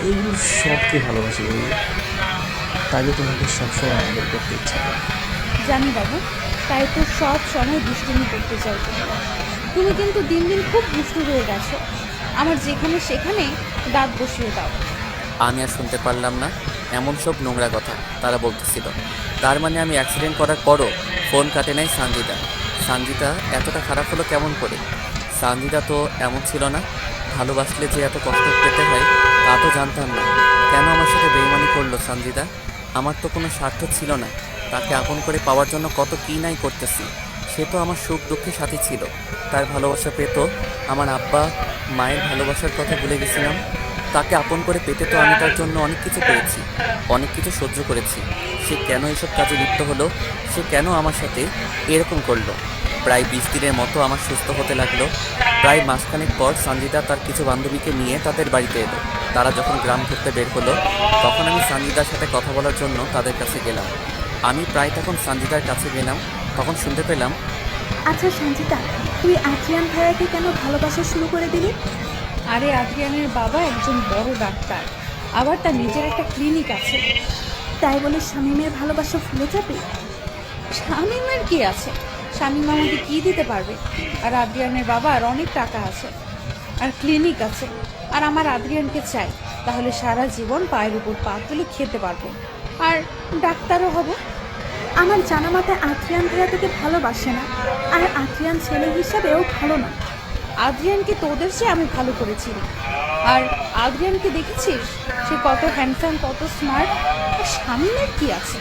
এইগুলো সবকে ভালোবাসি বলি। তাই তো তোমাকে সবসময় আদর করতে ইচ্ছা করে। জানি বাবু, তাই তো সব সময় দুষ্টুমি করতে চাই তুমি। তুমি কিন্তু দিন দিন খুব দুষ্টু হয়ে গেছো। আমার যেখানে সেখানে দাঁত বসিয়ে দাও। আমি আর শুনতে পারলাম না এমন সব নোংরা কথা তারা বলতেছিল। তার মানে আমি অ্যাক্সিডেন্ট করার পরও ফোন কাটে নাই সানজিদা। সানজিদা এতটা খারাপ হলো কেমন করে? সানজিদা তো এমন ছিল না। ভালোবাসলে যে এত কষ্ট পেতে হয় তা তো জানতাম না। কেন আমার সাথে বেইমানি করলো সানজিদা? আমার তো কোনো স্বার্থ ছিল না। তাকে আপন করে পাওয়ার জন্য কত কী নাই করতেছি। সে তো আমার সুখ দুঃখের সাথী ছিল। তার ভালোবাসা পেত, আমার আব্বা মায়ের ভালোবাসার কথা ভুলে গেছিলাম। তাকে আপন করে পেতে তো আমি তার জন্য অনেক কিছু করেছি, অনেক কিছু সহ্য করেছি। সে কেন এসব কাজে লিপ্ত হলো? সে কেন আমার সাথে এরকম করলো? প্রায় 20 দিনের মতো আমার সুস্থ হতে লাগলো। প্রায় মাসখানেক পর সঞ্জিতা তার কিছু বান্ধবীকে নিয়ে তাদের বাড়িতে এলো। তারা যখন গ্রাম ঘুরতে বের হলো তখন আমি সঞ্জিতার সাথে কথা বলার জন্য তাদের কাছে গেলাম। আমি প্রায় তখন সঞ্জিতার কাছে গেলাম, তখন শুনতে পেলাম, আচ্ছা সঞ্চিতা, তুই আদ্রিয়ান ভাইয়াকে কেন ভালোবাসা শুরু করে দিলি? আরে আদ্রিয়ানের বাবা একজন বড় ডাক্তার, আবার তার নিজের একটা ক্লিনিক আছে। তাই বলে শামীমের ভালোবাসা ভুলে যাবে? শামীমের কি আছে? শামীম আমাকে কি দিতে পারবে? আর আদ্রিয়ানের বাবার অনেক টাকা আছে, আর ক্লিনিক আছে। আর আমার আদ্রিয়ানকে চাই, তাহলে সারা জীবন পায়ের উপর পা তুলে খেতে পারবো, আর ডাক্তারও হব। আমার জানা মতে আদ্রিয়ান ভাইয়া তোকে ভালোবাসে না, আর আদ্রিয়ান ছেলে হিসাবেও ভালো না। আদ্রিয়ানকে তোদের চেয়ে আমি ভালো করেছি। আর আদ্রিয়ানকে দেখেছিস? সে কত হ্যান্ডসাম, কত স্মার্ট। আর শামীমের কি আছে?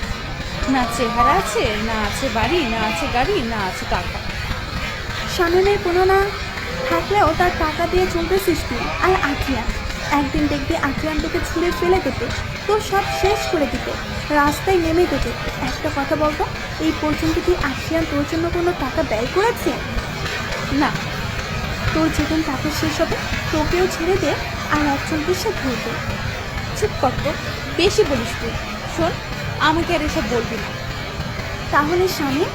না চেহারা আছে, না আছে বাড়ি, না আছে গাড়ি, না আছে টাকা। শামীমের কোনো না থাকলেও তার টাকা দিয়ে চলতেছিস তুই। আর আদ্রিয়ান, একদিন দেখবি আদ্রিয়ান তোকে ছুঁড়ে ফেলে দিতে, তোর সব শেষ করে দিতে, রাস্তায় নেমে দিতে। একটা কথা বলতো, এই পর্যন্ত কি আদ্রিয়ান তোর জন্য কোনো টাকা ব্যয় করেছে? না। তোর যেদিন টাকা শেষ হবে তোকেও ছেড়ে দে, আর একজনকে সে ধরবে। চুপ কর তো, বেশি বলিস তুই। শোন, আমাকে আর এসব বলবি না। তাহলে শামীম?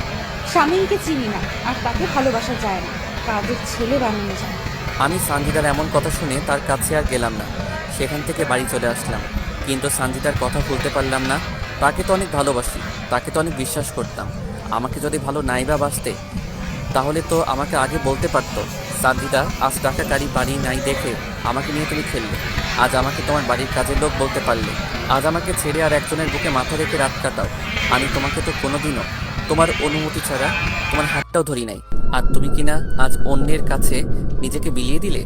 শামীমকে চিনি না, আর তাকে ভালোবাসা যায় না, কাজের ছেলে বানানো যায়। আমি সানজিদার এমন কথা শুনে তার কাছে আর গেলাম না। সেখান থেকে বাড়ি চলে আসলাম। কিন্তু সানজিদার কথা ভুলতে পারলাম না। তাকে তো অনেক ভালোবাসি, তাকে তো অনেক বিশ্বাস করতাম। আমাকে যদি ভালো নাই বা বাসতে, তাহলে তো আমাকে আগে বলতে পারতো, সানজিদা আজ টাকা গাড়ি বাড়ি নাই দেখে আমাকে নিয়ে তুমি খেললে। আজ আমাকে তোমার বাড়ির কাজের লোক বলতে পারলে। আজ আমাকে ছেড়ে আর একজনের বুকে মাথা রেখে রাত কাটাও। আমি তোমাকে তো কোনোদিনও তোমার অনুমতি ছাড়া তোমার হাতটাও ধরি নাই। আর তুমি কিনা আজ অন্যের কাছে নিজেকে বিলিয়ে দিলে।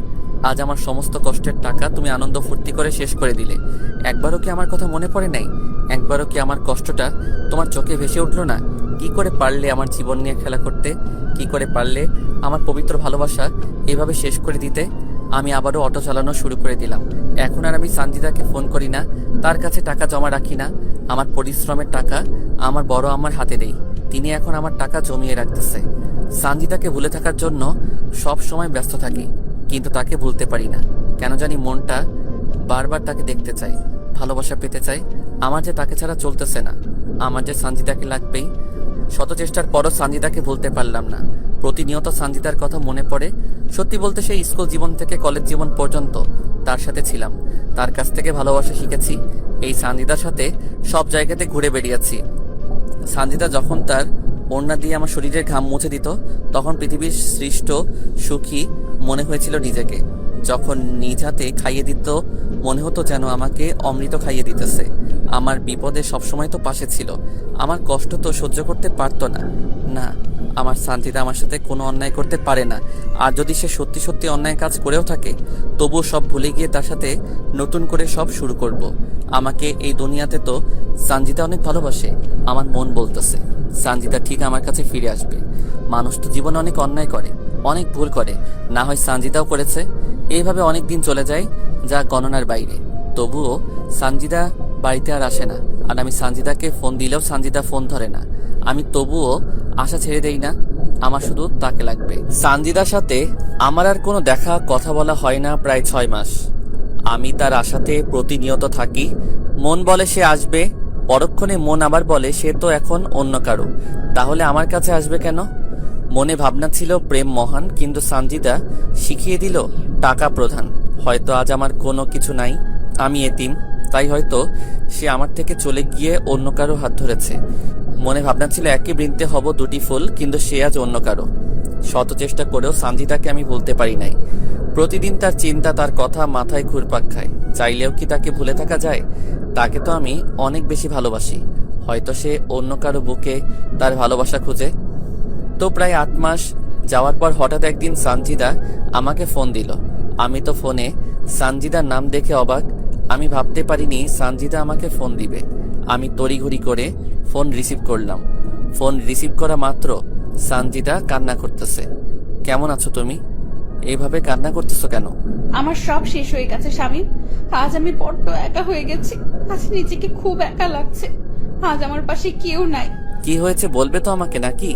আজ আমার সমস্ত কষ্টের টাকা তুমি আনন্দ ফুর্তি করে শেষ করে দিলে। একবারও কি আমার কথা মনে পড়ে নাই? একবারও কি আমার কষ্টটা তোমার চোখে ভেসে উঠলো না? কি করে পারলে আমার জীবন নিয়ে খেলা করতে? কি করে পারলে আমার পবিত্র ভালোবাসা এভাবে শেষ করে দিতে? আমি আবারও অটো চালানো শুরু করে দিলাম। এখন আর আমি সানজিদাকে ফোন করি না, তার কাছে টাকা জমা রাখি না। আমার পরিশ্রমের টাকা আমার বড় আমার হাতে দেই। তিনি এখন আমার টাকা জমিয়ে রাখতেছে। সানজিদাকে ভুলে থাকার জন্য সব সময় ব্যস্ত থাকি, কিন্তু তাকে ভুলতে পারি না। কেন জানি মনটা বারবার তাকে দেখতে চাই, ভালোবাসা পেতে চাই। আমার যে তাকে ছাড়া চলতেছে না, আমার যে সানজিদাকে লাগবেই। শত চেষ্টার পরও সানজিদাকে ভুলতে পারলাম না। প্রতিনিয়ত সানজিদার কথা মনে পড়ে। সত্যি বলতে সেই স্কুল জীবন থেকে কলেজ জীবন পর্যন্ত তার সাথে ছিলাম, তার কাছ থেকে ভালোবাসা শিখেছি। এই সানজিদার সাথে সব জায়গাতে ঘুরে বেরিয়েছি। সানজিদা যখন তার ওড়না দিয়ে আমার শরীরের ঘাম মুছে দিত, তখন পৃথিবীর সৃষ্ট সুখী মনে হয়েছিল নিজেকে। যখন নিজ হাতে খাইয়ে দিত, মনে হতো যেন আমাকে অমৃত খাইয়ে দিতেছে। আমার বিপদে সবসময় তো পাশে ছিল, আমার কষ্ট তো সহ্য করতে পারতো না। না, আমার সানজিদা আমার সাথে কোনো অন্যায় করতে পারে না। আর যদি সে সত্যি সত্যি অন্যায় কাজ করেও থাকে, তবুও সব ভুলে গিয়ে তার সাথে নতুন করে সব শুরু করব। আমাকে এই দুনিয়াতে তো সানজিদা অনেক ভালোবাসে, আমার মন বলতেছে। সানজিদা ঠিক আমার কাছে ফিরে আসবে। মানুষ তো জীবনে অনেক অন্যায় করে, অনেক ভুল করে, না হয় সানজিদাও করেছে। এইভাবে অনেক দিন চলে যায়, যা গণনার বাইরে। তবুও সানজিদা বাড়িতে আর আসে না, আর আমি সানজিদাকে ফোন দিলেও সানজিদা ফোন ধরে না। আমি তবুও আশা ছেড়ে দেই না, আমার শুধু তাকে লাগবে। সানজিদার সাথে আমার আর কোনো দেখা কথা বলা হয় না প্রায় 6 মাস। আমি তার আশাতে প্রতিনিয়ত থাকি। মন বলে সে আসবে, পরক্ষণে মন আবার বলে সে তো এখন অন্য কারো, তাহলে আমার কাছে আসবে কেন? মনে ভাবনা ছিল প্রেম মহান, কিন্তু সানজিদা শিখিয়ে দিল টাকা প্রধান। হয়তো আজ আমার কোনো কিছু নাই, আমি এতিম, তাই হয়তো সে আমার থেকে চলে গিয়ে অন্য কারো হাত ধরেছে। মনে ভাবনা ছিল একই বৃন্তে হব দুটি ফুল, কিন্তু সে আজ অন্য কারো। শত চেষ্টা করেও সানজিদাকে আমি ভুলতে পারি নাই। প্রতিদিন তার চিন্তা, তার কথা মাথায় ঘুরপাক খায়। চাইলেও কি তাকে ভুলে থাকা যায়? তাকে তো আমি অনেক বেশি ভালোবাসি। হয়তো সে অন্য কারো বুকে তার ভালোবাসা খুঁজে। তো প্রায় 8 মাস যাওয়ার পর হঠাৎ একদিন সানজিদা আমাকে ফোন দিল। আমি তো ফোনে সানজিদার নাম দেখে অবাক। আমি ভাবতে পারিনি সানজিদা আমাকে ফোন দিবে। আমি তড়িঘড়ি করে ফোন রিসিভ করলাম। ফোন রিসিভ করা মাত্র সানজিদা কান্না করতেছে। কেমন আছো তুমি? এইভাবে কান্না করতেছো কেন? আমার সব শেষ হয়ে গেছে শামীম। আজ আমি বড্ড একা হয়ে গেছি। আজ নিজেকে খুব একা লাগছে। আজ আমার পাশে কেউ নাই। কি হয়েছে বলবে তো আমাকে, নাকি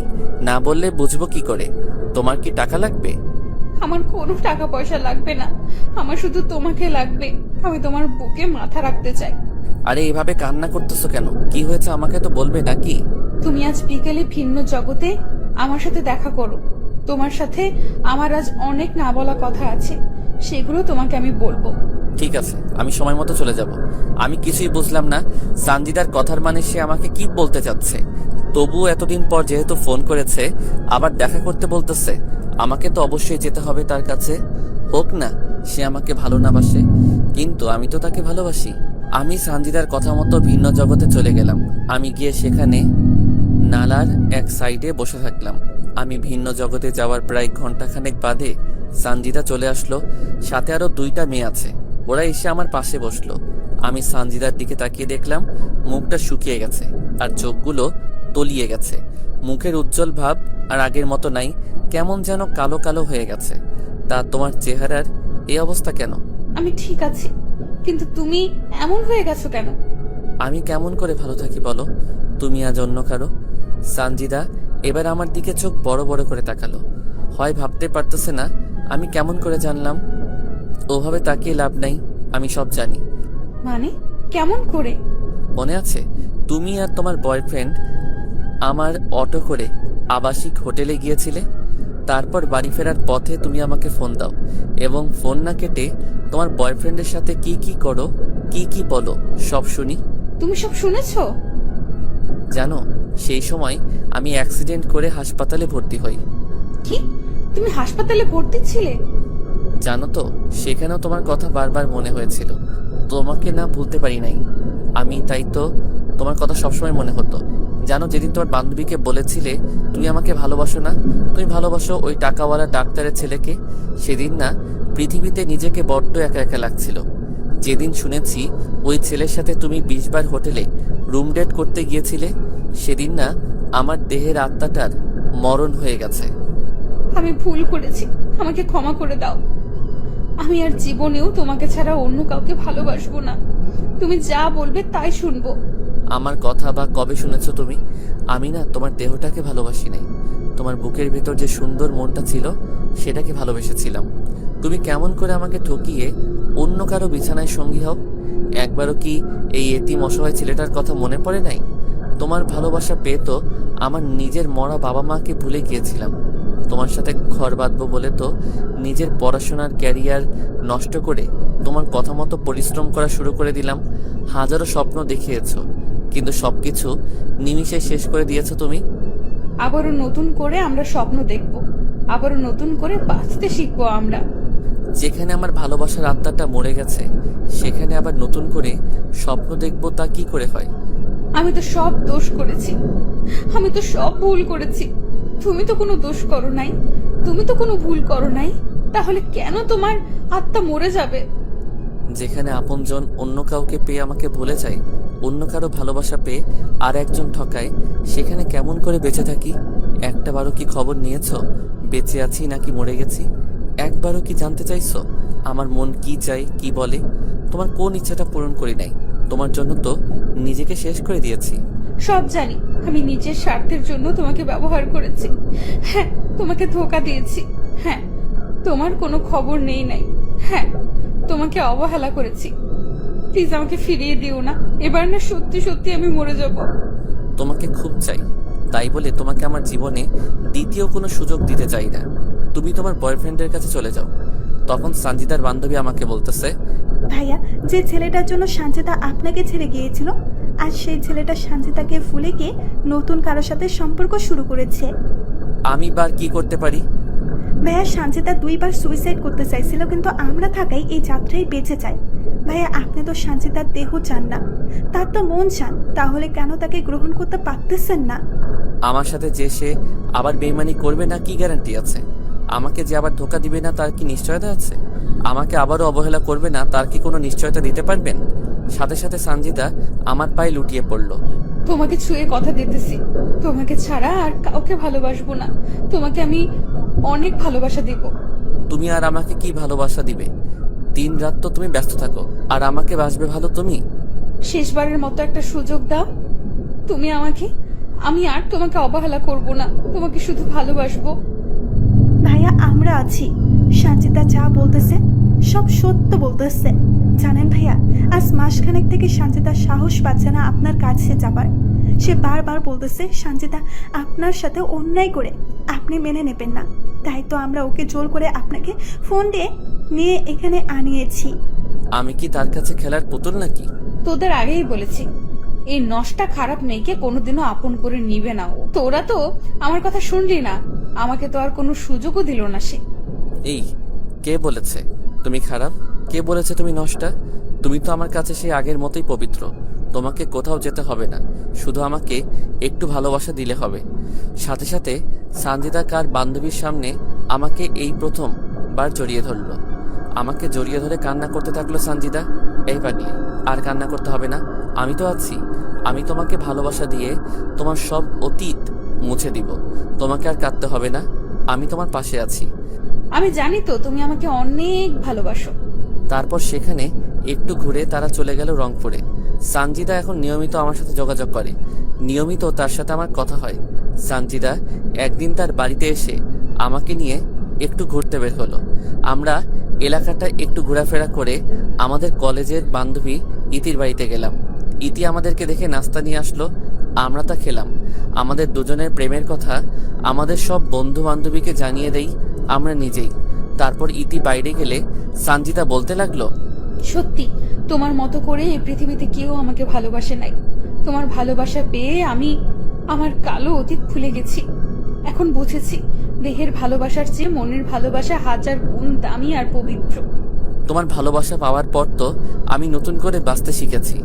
না বললে বুঝবো কি করে? তোমার কি টাকা লাগবে? আমার কোনো টাকা পয়সা লাগবে না, আমার শুধু তোমাকে লাগবে। আমি তোমার বুকে মাথা রাখতে চাই। আরে এইভাবে কান্না করতেছো কেন? কি হয়েছে আমাকে তো বলবে নাকি? তুমি আজ বিকেলে ভিন্ন জগতে আমার সাথে দেখা করো। তোমার সাথে আমার আজ অনেক না বলা কথা আছে, সেগুলো তোমাকে আমি বলবো। ঠিক আছে, আমি সময় মতো চলে যাব। আমি কিছুই বুঝলাম না সানজিদার কথার মানে সে আমাকে কি বলতে চাচ্ছে। তবুও এতদিন পর যেহেতু ফোন করেছে, আবার দেখা করতে বলতেছে, আমাকে তো অবশ্যই যেতে হবে তার কাছে। হোক না সে আমাকে ভালো না বাসে, কিন্তু আমি তো তাকে ভালোবাসি। আমি সানজিদার কথা মতো ভিন্ন জগতে চলে গেলাম। আমি গিয়ে সেখানে নালার এক সাইডে বসে থাকলাম। আমি ভিন্ন জগতে যাওয়ার প্রায় ঘন্টাখানেক বাদে সানজিদা চলে আসলো। সাথে আরো 2টা মেয়ে আছে। ওরা এসে আমার পাশে বসলো। আমি সানজিদার দিকে তাকিয়ে দেখলাম মুখটা শুকিয়ে গেছে আর চোখগুলো তলিয়ে গেছে। মুখের উজ্জ্বল ভাব আর আগের মতো নাই, কেমন যেন কালো কালো হয়ে গেছে। তা তোমার চেহারার এই অবস্থা কেন? আমি ঠিক আছি, কিন্তু তুমি এমন হয়ে গেছো কেন? আমি কেমন করে ভালো থাকি বলো? তুমি আজ অন্য কারো। সানজিদা এবার আমার দিকে চোখ বড় বড় করে তাকালো। হয় ভাবতে পারতেছে না আমি কেমন করে জানলাম। ওভাবে তাকিয়ে লাভ নাই, আমি সব জানি। মানে কেমন করে? মনে আছে তুমি আর তোমার বয়ফ্রেন্ড আমার অটো করে আবাসিক হোটেলে গিয়েছিলে? তারপর বাড়ি ফেরার পথে তুমি আমাকে ফোন দাও এবং ফোন না কেটে তোমার বয়ফ্রেন্ডের সাথে কি কি করো, কি কি বলো সব শুনি। তুমি সব শুনেছো? জানো সেই সময় আমি অ্যাক্সিডেন্ট করে হাসপাতালে ভর্তি হই। কি, তুমি হাসপাতালে ভর্তি ছিলে? জানো তো সেখানেও তোমার কথা বারবার মনে হয়েছিল। তোমাকে না ভুলতে পারি নাই আমি, তাই তো তোমার কথা সবসময় মনে হতো। জানো যেদিন তোমার বান্ধবীকে বলেছিলে তুমি আমাকে ভালোবাসো না, তুমি ভালোবাসো ওই টাকাওয়ালা ডাক্তারের ছেলেকে, সেদিন না পৃথিবীতে নিজেকে বড্ড একা একা লাগছিল। যেদিন শুনেছি ওই ছেলের সাথে তুমি 20 বার হোটেলে রুম ডেট করতে গিয়েছিলে, সেদিন না আমার দেহের আত্মাটার মরণ হয়ে গেছে। আমি ভুল করেছি, আমাকে ক্ষমা করে দাও। আমি আর জীবনেও তোমাকে ছাড়া অন্য কাউকে ভালোবাসবো না। তুমি যা বলবে তাই শুনবো। আমার কথা বা কবে শুনেছো তুমি? আমি না তোমার দেহটাকে ভালোবাসি নাই, তোমার বুকের ভিতর যে সুন্দর মনটা ছিল সেটাকে ভালোবেসেছিলাম। তুমি কেমন করে আমাকে ঠকিয়ে অন্য কারো বিছানায় সঙ্গী হও? একবারও কি এই এতিম অসহায় ছেলেটার কথা মনে পড়ে নাই? তোমার ভালোবাসা পেয়ে তো আমার নিজের মরা বাবা মাকে ভুলে গিয়েছিলাম। তোমার সাথে ঘর বাঁধবো বলে তো নিজের পড়াশোনার ক্যারিয়ার নষ্ট করে তোমার কথা মতো পরিশ্রম করা শুরু করে দিলাম। হাজারো স্বপ্ন দেখিয়েছো, কিন্তু সবকিছু নিমিষে শেষ করে দিয়েছো তুমি। আবারও নতুন করে আমরা স্বপ্ন দেখব, আবারও নতুন করে বাঁচতে শিখবো আমরা। যেখানে আমার ভালোবাসার আত্মাটা মরে গেছে সেখানে আবার নতুন করে স্বপ্ন দেখবো, তা কি করে হয়? আমি তো সব দোষ করেছি, আমি তো সব ভুল করেছি। তুমি তো কোনো দোষ করো নাই, তুমি তো কোনো ভুল করো নাই, তাহলে কেন তোমার আত্মা মরে যাবে? যেখানে আপনজন অন্য কাউকে পেয়ে আমাকে ভুলে যায়, অন্য কারো ভালোবাসা পেয়ে আর একজন ঠকায়, সেখানে কেমন করে বেঁচে থাকি? একটাবারও কি খবর নিয়েছো বেঁচে আছি নাকি মরে গেছি? একবারও কি জানতে চাইছো আমার মন কি চাই, কি বলে? তোমার কোন ইচ্ছাটা পূরণ করি নাই? তোমার জন্য তো নিজেকে শেষ করে দিয়েছি। সব জানি, আমি নিজের স্বার্থের জন্য তোমাকে ব্যবহার করেছি। হ্যাঁ, তোমাকে ধোঁকা দিয়েছি। হ্যাঁ, তোমার কোনো খবর নেই নাই। হ্যাঁ, তোমাকে অবহেলা করেছি। প্লিজ আমাকে ফিরিয়ে দিও না। এবার না সত্যি সত্যি আমি মরে যাব। তোমাকে খুব চাই, তাই বলে তোমাকে আমার জীবনে দ্বিতীয় কোনো সুযোগ দিতে চাই না। তুমি তোমার বয়ফ্রেন্ডের কাছে চলে যাও। তখন সঞ্জিতার বান্ধবী আমাকে বলতেছে, ভাইয়া, যে ছেলেটার জন্য সঞ্চিতা আপনাকে ছেড়ে গিয়েছিল, আর সেই ছেলেটা সঞ্চিতাকে ভুলে গিয়ে নতুন কারোর সাথে সম্পর্ক শুরু করেছে। আমি বার কি করতে পারি? ভাইয়া, সঞ্চিতা 2বার সুইসাইড করতে চাইছিল, কিন্তু আমরা থাকাই এই যাত্রায় বেঁচে যায়। ভাইয়া, আপনি তো সঞ্চিতার দেহ চান না, তার তো মন চান, তাহলে কেন তাকে গ্রহণ করতে পারতেছেন না? আমার সাথে যে সে আবার বেইমানি করবে না কি গ্যারান্টি আছে? আমাকে যে আবার ধোকা দিবে না তার কি নিশ্চয়তা আছে? আমাকে আবারও অবহেলা করবে না তার কি কোনো নিশ্চয়তা দিতে পারবেন? সাথে সাথে সঞ্জিতা আমার পায়ে লুটিয়ে পড়ল। তোমাকে ছুঁয়ে কথা দিতেছি, তোমাকে ছাড়া আর কাউকে ভালোবাসবো না। তোমাকে আমি অনেক ভালোবাসা দেব। তুমি আর আমাকে কি ভালোবাসা দিবে? দিন রাত তো তুমি ব্যস্ত থাকো, আর আমাকে বাসবে ভালো তুমি? শেষবারের মতো একটা সুযোগ দাও তুমি আমাকে। আমি আর তোমাকে অবহেলা করব না, তোমাকে শুধু ভালোবাসবো। ভাইয়া, আমরা আছি। সঞ্চিতা যা বলতেছে সব সত্য বলতেছে। জানেন ভাইয়া, আজ মাসখানেক থেকে সঞ্চিতা সাহস পাচ্ছে না আপনার কাছে যাবার। সে বারবার বলতেছে সঞ্চিতা আপনার সাথে অন্যায় করে আপনি মেনে নেবেন না। তাই তো আমরা ওকে জোর করে আপনাকে ফোন দিয়ে নিয়ে এখানে আনিয়েছি। আমি কি তার কাছে খেলার পুতুল নাকি? তোদের আগেই বলেছি, এই নষ্টা খারাপ মেয়েকে কোনোদিনও আপন করে নিবে না ও। তোরা তো আমার কথা শুনলি না, আমাকে তো আর কোনো সুযোগও দিল না সে। এই, কে বলেছে তুমি খারাপ? কে বলেছে তুমি নষ্টা? তুমি তো আমার কাছে সেই আগের মতোই পবিত্র। তোমাকে কোথাও যেতে হবে না, শুধু আমাকে একটু ভালোবাসা দিলে হবে। সাথে সাথে সঞ্জিতা কার বান্ধবীর সামনে আমাকে এই প্রথমবার জড়িয়ে ধরলো। আমাকে জড়িয়ে ধরে কান্না করতে থাকলো সঞ্জিতা। এই পাগলি, আর কান্না করতে হবে না, আমি তো আছি। আমি তোমাকে ভালোবাসা দিয়ে তোমার সব অতীত মুছে দিব। তোমাকে আর কাঁদতে হবে না, আমি তোমার পাশে আছি। আমি জানি তো তুমি আমাকে অনেক ভালোবাসো। তারপর সেখানে একটু ঘুরে তারা চলে গেল রংপুরে। সঞ্জিতা এখন নিয়মিত আমার সাথে যোগাযোগ করে, নিয়মিত তার সাথে আমার কথা হয়। সঞ্জিতা একদিন তার বাড়িতে এসে আমাকে নিয়ে একটু ঘুরতে বের হলো। আমরা এলাকাটা একটু ঘোরাফেরা করে আমাদের কলেজের বান্ধবী ইতির বাড়িতে গেলাম। ইতি আমাদেরকে দেখে নাস্তা নিয়ে আসলো, আমরা তা খেলাম। আমাদের দুজনের প্রেমের কথা আমাদের সব বন্ধু বান্ধবীকে জানিয়ে দেই আমরা নিজেই। তারপর ইতি বাইরে গেলে সঞ্জিতা বলতে লাগলো, সত্যি তোমার মতো করে এই পৃথিবীতে কেউ আমাকে ভালোবাসে নাই। তোমার ভালোবাসা পেয়ে আমি আমার কালো অতীত ভুলে গেছি। এখন বুঝেছি দেহের ভালোবাসার চেয়ে মনের ভালোবাসা 1000 গুণ দামি আর পবিত্র। তোমার ভালোবাসা পাওয়ার পর তো আমি নতুন করে বাঁচতে শিখেছি।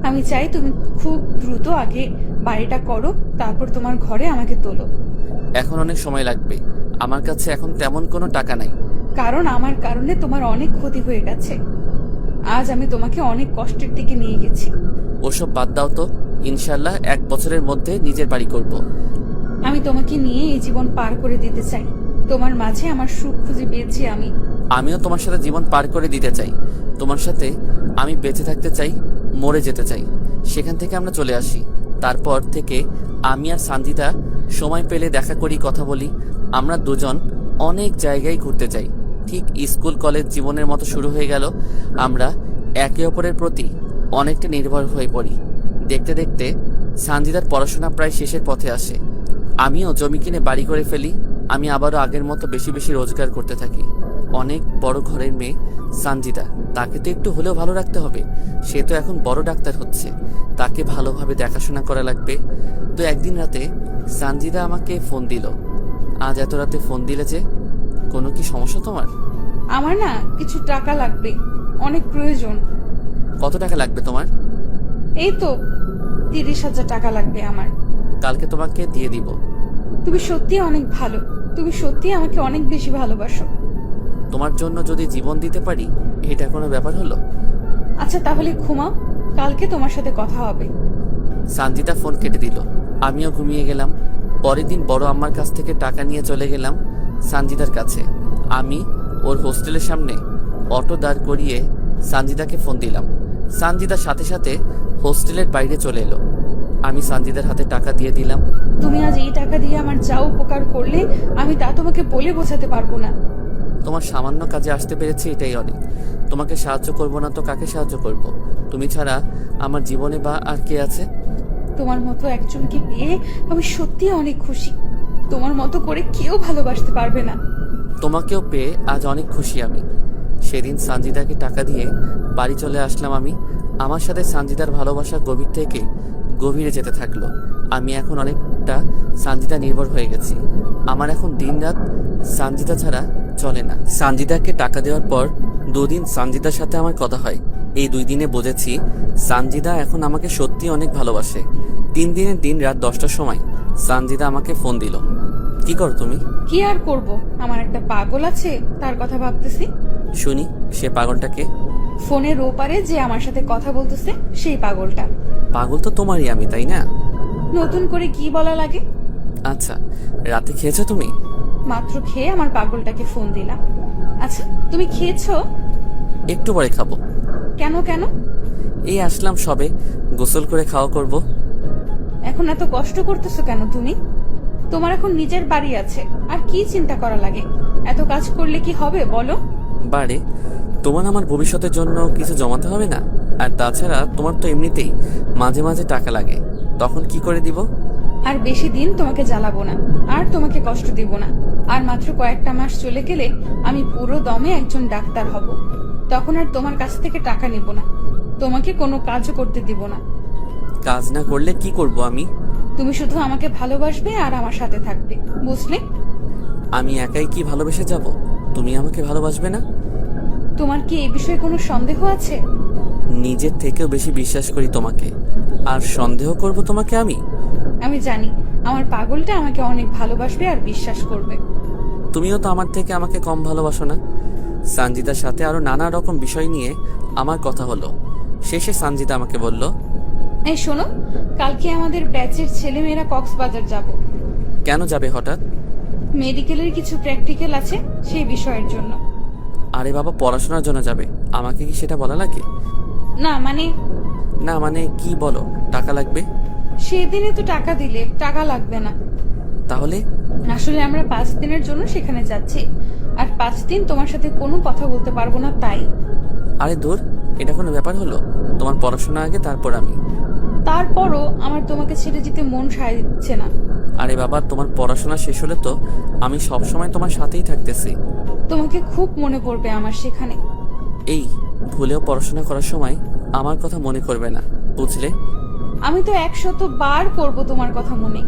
আমি চাই তুমি খুব দ্রুত আগে বাড়িটা করো, তারপর তোমার ঘরে আমাকে তোলো। এখন অনেক সময় লাগবে, আমার কাছে এখন তেমন কোনো টাকা নাই। কারণ আমার কারণে তোমার অনেক ক্ষতি হয়ে গেছে। আজ আমি তোমাকে অনেক কষ্টের দিকে নিয়ে গেছি। ওসব বাদ দাও তো, ইনশাল্লাহ 1 বছরের মধ্যে নিজের বাড়ি করব। আমি তোমাকে নিয়ে এই জীবন পার করে দিতে চাই। তোমার মাঝে আমার সুখ খুঁজে পেয়েছি আমি। আমিও তোমার সাথে জীবন পার করে দিতে চাই। তোমার সাথে আমি বেঁচে থাকতে চাই, মরে যেতে চাই। সেখান থেকে আমরা চলে আসি। তারপর থেকে আমি আর সঞ্জিতা সময় পেলে দেখা করি, কথা বলি। আমরা দুজন অনেক জায়গায় ঘুরতে যাই। ঠিক স্কুল কলেজ জীবনের মতো শুরু হয়ে গেল। আমরা একে অপরের প্রতি অনেকটা নির্ভর হয়ে পড়ি। দেখতে দেখতে সঞ্জিতার পড়াশোনা প্রায় শেষের পথে আসে। আমিও জমি কিনে বাড়ি করে ফেলি। আমি আবারও আগের মতো বেশি বেশি রোজগার করতে থাকি। অনেক বড় ঘরের মেয়ে সঞ্জিতা, তাকে তো একটু হলেও ভালো রাখতে হবে। সে তো এখন বড় ডাক্তার হচ্ছে, তাকে ভালোভাবে দেখাশোনা করা লাগবে। তো একদিন রাতে সঞ্জিতা আমাকে ফোন দিল। আজ এত রাতে ফোন দিলে যে, কোনো কি সমস্যা তোমার? আমার না কিছু টাকা লাগবে, অনেক প্রয়োজন। কত টাকা লাগবে তোমার? এই তো 30,000 টাকা লাগবে আমার। কালকে তোমাকে দিয়ে দিব। তুমি সত্যি অনেক ভালো, তুমি সত্যি আমাকে অনেক বেশি ভালোবাসো। তোমার জন্য যদি জীবন দিতে পারি, এটা কোনো ব্যাপার হলো? আচ্ছা তাহলে ঘুমাও, কালকে তোমার সাথে কথা হবে। সানজিদা ফোন কেটে দিল। আমিও ঘুমিয়ে গেলাম। পরের দিন বড় আম্মার কাছ থেকে টাকা নিয়ে চলে গেলাম সানজিদার কাছে। আমি ওর হোস্টেলের সামনে অটো দাঁড় করিয়ে সানজিদাকে ফোন দিলাম। সানজিদার সাথে সাথে হোস্টেলের বাইরে চলে এলো। আমি সানজিদার হাতে টাকা দিয়ে দিলাম। তুমি আজ এই টাকা দিয়ে আমার যা উপকার করলে আমি তা তোমাকে বলে বোঝাতে পারবো না। তোমার সামান্য কাজে আসতে পেরেছি, এটাই অনেক। তোমাকে সাহায্য করব না তো কাকে সাহায্য করব? তুমি ছাড়া আমার জীবনে বা আর কে আছে? তোমার মতো একজনকে পেয়ে আমি সত্যি অনেক খুশি। তোমার মতো করে কেউ ভালোবাসতে পারবে না। তোমাকেও পেয়ে আজ অনেক খুশি আমি। সেদিন সানজিদাকে টাকা দিয়ে বাড়ি চলে আসলাম আমি। আমার সাথে সানজিদার ভালোবাসা গভীর থেকে গভীরে যেতে থাকলো। আমি এখন অনেকটা সানজিদা নির্ভর হয়ে গেছি। আমার এখন দিনরাত সানজিদা ছাড়া চলে না। সানজিদাকে টাকা দেওয়ার পর 2 দিন সানজিদার সাথে আমার কথা হয়। এই 2 দিনে বুঝেছি সানজিদা এখন আমাকে সত্যি অনেক ভালোবাসে। 3 দিনের দিন রাত 10টার সময় সানজিদা আমাকে ফোন দিল। কি করো তুমি? কি আর করব, আমার একটা পাগল আছে, তার কথা ভাবতেছি। শুনি, সে পাগলটাকে? ফোনের ওপারে যে আমার সাথে কথা বলতেছে সেই পাগলটা। পাগল তো তোমারই আমি, তাই না? নতুন করে কি বলা লাগে? আচ্ছা, রাতে খেয়েছো তুমি? মাত্র খেয়ে আমার পাগলটাকে ফোন দিলাম। আচ্ছা, তুমি খেয়েছো? একটু পরে খাবো। কেন কেন? এই আসলাম সবে, গোসল করে খাওয়া করব। এখন এত কষ্ট করতেছো কেন তুমি? তোমার এখন নিজের বাড়ি আছে, আর কি চিন্তা করা লাগে? এত কাজ করলে কি হবে বলো? বারে, তোমার আমার ভবিষ্যতের জন্য কিছু জমাতে হবে না? আর তাছাড়া তোমার তো এমনিতেই মাঝে মাঝে টাকা লাগে, তখন কি করে দিব? আর বেশি দিন তোমাকে জ্বালাবো না, আর তোমাকে কষ্ট দিব না। আর মাত্র কয়েকটা মাস চলে গেলে আমি পুরো দমে একজন ডাক্তার হব। তখন আর তোমার কাছ থেকে টাকা নিব না, তোমাকে কোনো কাজও করতে দিব না। কাজ না করলে কি করব আমি? তুমি শুধু আমাকে ভালোবাসবে আর আমার সাথে থাকবে, বুঝলে? আমি একাই কি ভালোবেসে যাব? তুমি আমাকে ভালোবাসবে না? তোমার কি এই বিষয়ে কোনো সন্দেহ আছে? নিজের থেকেও বেশি বিশ্বাস করি তোমাকে, আর সন্দেহ করব তোমাকে আমি? আমি জানি আমার পাগলটা আমাকে অনেক ভালোবাসবে আর বিশ্বাস করবে। তুমিও তো আমার থেকে আমাকে কম ভালোবাসো না। সানজিদার সাথে আরো নানা রকম বিষয় নিয়ে আমার কথা হলো। শেষে সানজিদা আমাকে বলল, এই শোনো, কালকে আমাদের ব্যাচের ছেলেমেয়েরা কক্সবাজার যাব। কেন যাবে হঠাৎ? মেডিকেলের কিছু প্র্যাকটিক্যাল আছে, সেই বিষয়ের জন্য। আরে বাবা, পড়াশোনার জন্য যাবে, আমাকে কি সেটা বলা লাগে? না মানে, না মানে কি বলো? টাকা লাগবে? সেদিনে তো টাকা দিলে, টাকা লাগবে না। তাহলে? আসলে আমরা 5 দিনের জন্য সেখানে যাচ্ছি, আর 5 দিন তোমার সাথে কোনো কথা বলতে পারবো না, তাই। আরে দূর, এটা কোনো ব্যাপার হলো? তোমার পড়াশোনা আগে, তারপর আমি। তারপরও আমার তোমাকে ছেড়ে যেতে মন সায় দিচ্ছে না। আরে বাবা, তোমার পড়াশোনা শেষ হলে তো আমি সব সময় তোমার সাথেই থাকতেছি। তোমাকে খুব মনে পড়বে আমার সেখানে। এই ভুলেও পড়াশোনা করার সময় আমার কথা মনে করবে না, বুঝলে? আমি তো 100 বার করবো তোমার কথা মনে।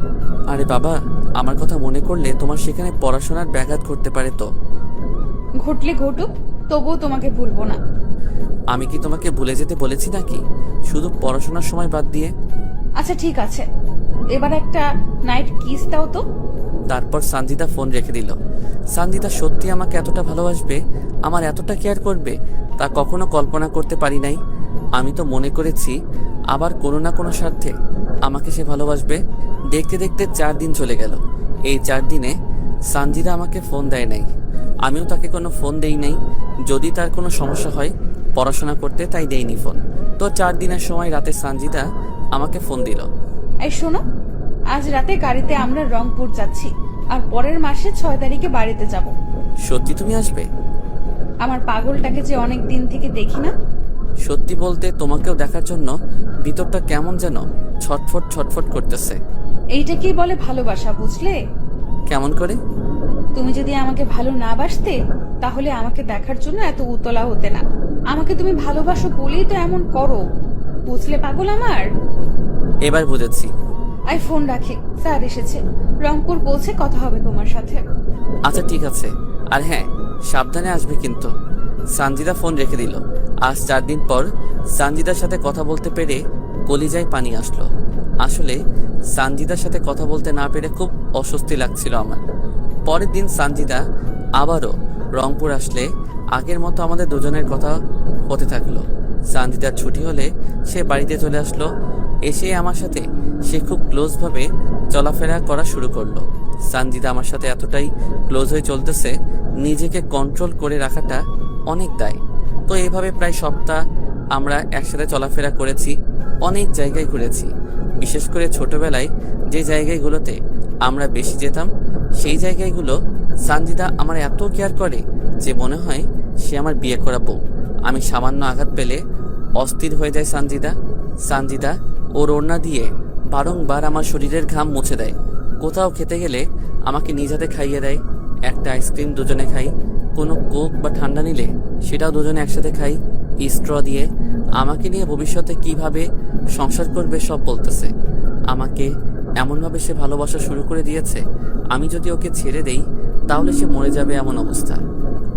আরে বাবা, আমার কথা মনে করলে তোমার সেখানে পড়াশোনার ব্যাঘাত ঘটতে পারে তো। ঘটলে ঘটুক, তবুও তোমাকে ভুলবো না। আমি কি তোমাকে ভুলে যেতে বলেছি নাকি, শুধু পড়াশোনার সময় বাদ দিয়ে? আচ্ছা ঠিক আছে, এবার একটা নাইট কিস দাও তো। তারপর সানজিদা ফোন রেখে দিল। সানজিদা সত্যি আমাকে এতটা ভালোবাসবে, আমার এতটা কেয়ার করবে, তা কখনো কল্পনা করতে পারি নাই। আমি তো মনে করেছি আবার কোনো না কোনো স্বার্থে আমাকে সে ভালোবাসবে। দেখতে দেখতে 4 দিন চলে গেল। এই 4 দিনে সানজিদা আমাকে ফোন দেয় নাই, আমিও তাকে কোনো ফোন দেই নাই। যদি তার কোনো সমস্যা হয় পড়াশোনা করতে, তাই দেইনি ফোন। তো 4 দিনের সময় রাতে সানজিদা আমাকে ফোন দিল। এই শোনো, আজ রাতে গাড়িতে আমরা রংপুর যাচ্ছি, আর পরের মাসে 6 তারিখে বাড়িতে যাব। সত্যি তুমি আসবে? আমার পাগলটাকে যে অনেক দিন থেকে দেখি না। সত্যি বলতে তোমাকেও দেখার জন্য ভিতরটা কেমন যেন ছটফট ছটফট করতেছে। এইটাকেই বলে ভালোবাসা, বুঝলে? কেমন করে? তুমি যদি আমাকে ভালো না বাসতে, তাহলে আমাকে দেখার জন্য এত উতলা হতে না। আমাকে তুমি ভালোবাসো বলেই তো এমন করো, বুঝলে পাগল আমার? এবার বুঝেছি। আই ফোন রাখি, স্যার এসেছে। রংপুর পৌঁছে কথা হবে তোমার সাথে। আচ্ছা ঠিক আছে, আর হ্যাঁ, সাবধানে আসবে কিন্তু। সানজিদা ফোন রেখে দিল। আজ 4 দিন পর সানজিদার সাথে কথা বলতে পেরে কলিজায় পানি আসলো। আসলে সানজিদার সাথে কথা বলতে না পেরে খুব অস্বস্তি লাগছিল আমার। পরের দিন সানজিদা আবারও রংপুর আসলে আগের মতো আমাদের দুজনের কথা হতে থাকলো। সানজিদার ছুটি হলে সে বাড়িতে চলে আসলো। এসে আমার সাথে সে খুব ক্লোজভাবে চলাফেরা করা শুরু করলো। সানজিদা আমার সাথে এতটাই ক্লোজ হয়ে চলতেছে, নিজেকে কন্ট্রোল করে রাখাটা অনেক দায়। তো এইভাবে প্রায় সপ্তাহ আমরা একসাথে চলাফেরা করেছি, অনেক জায়গায় ঘুরেছি। বিশেষ করে ছোটবেলায় যে জায়গাগুলোতে আমরা বেশি যেতাম সেই জায়গাগুলো সানজিদা আমার এত কেয়ার করে যে মনে হয় সে আমার বিয়ে করা বউ। আমি সামান্য আঘাত পেলে অস্থির হয়ে যায় সানজিদা ওর ওড়না দিয়ে বারংবার আমার শরীরের ঘাম মুছে দেয়। কোথাও খেতে গেলে আমাকে নিজ হাতে খাইয়ে দেয়। একটা আইসক্রিম দুজনে খাই, কোনো কোক বা ঠান্ডা নিলে সেটাও দুজনে একসাথে খাই স্ট্র দিয়ে। আমাকে নিয়ে ভবিষ্যতে কিভাবে সংসার করবে সব বলতেছে। আমাকে এমনভাবে সে ভালোবাসা শুরু করে দিয়েছে, আমি যদি ওকে ছেড়ে দেই তাহলে সে মরে যাবে এমন অবস্থা।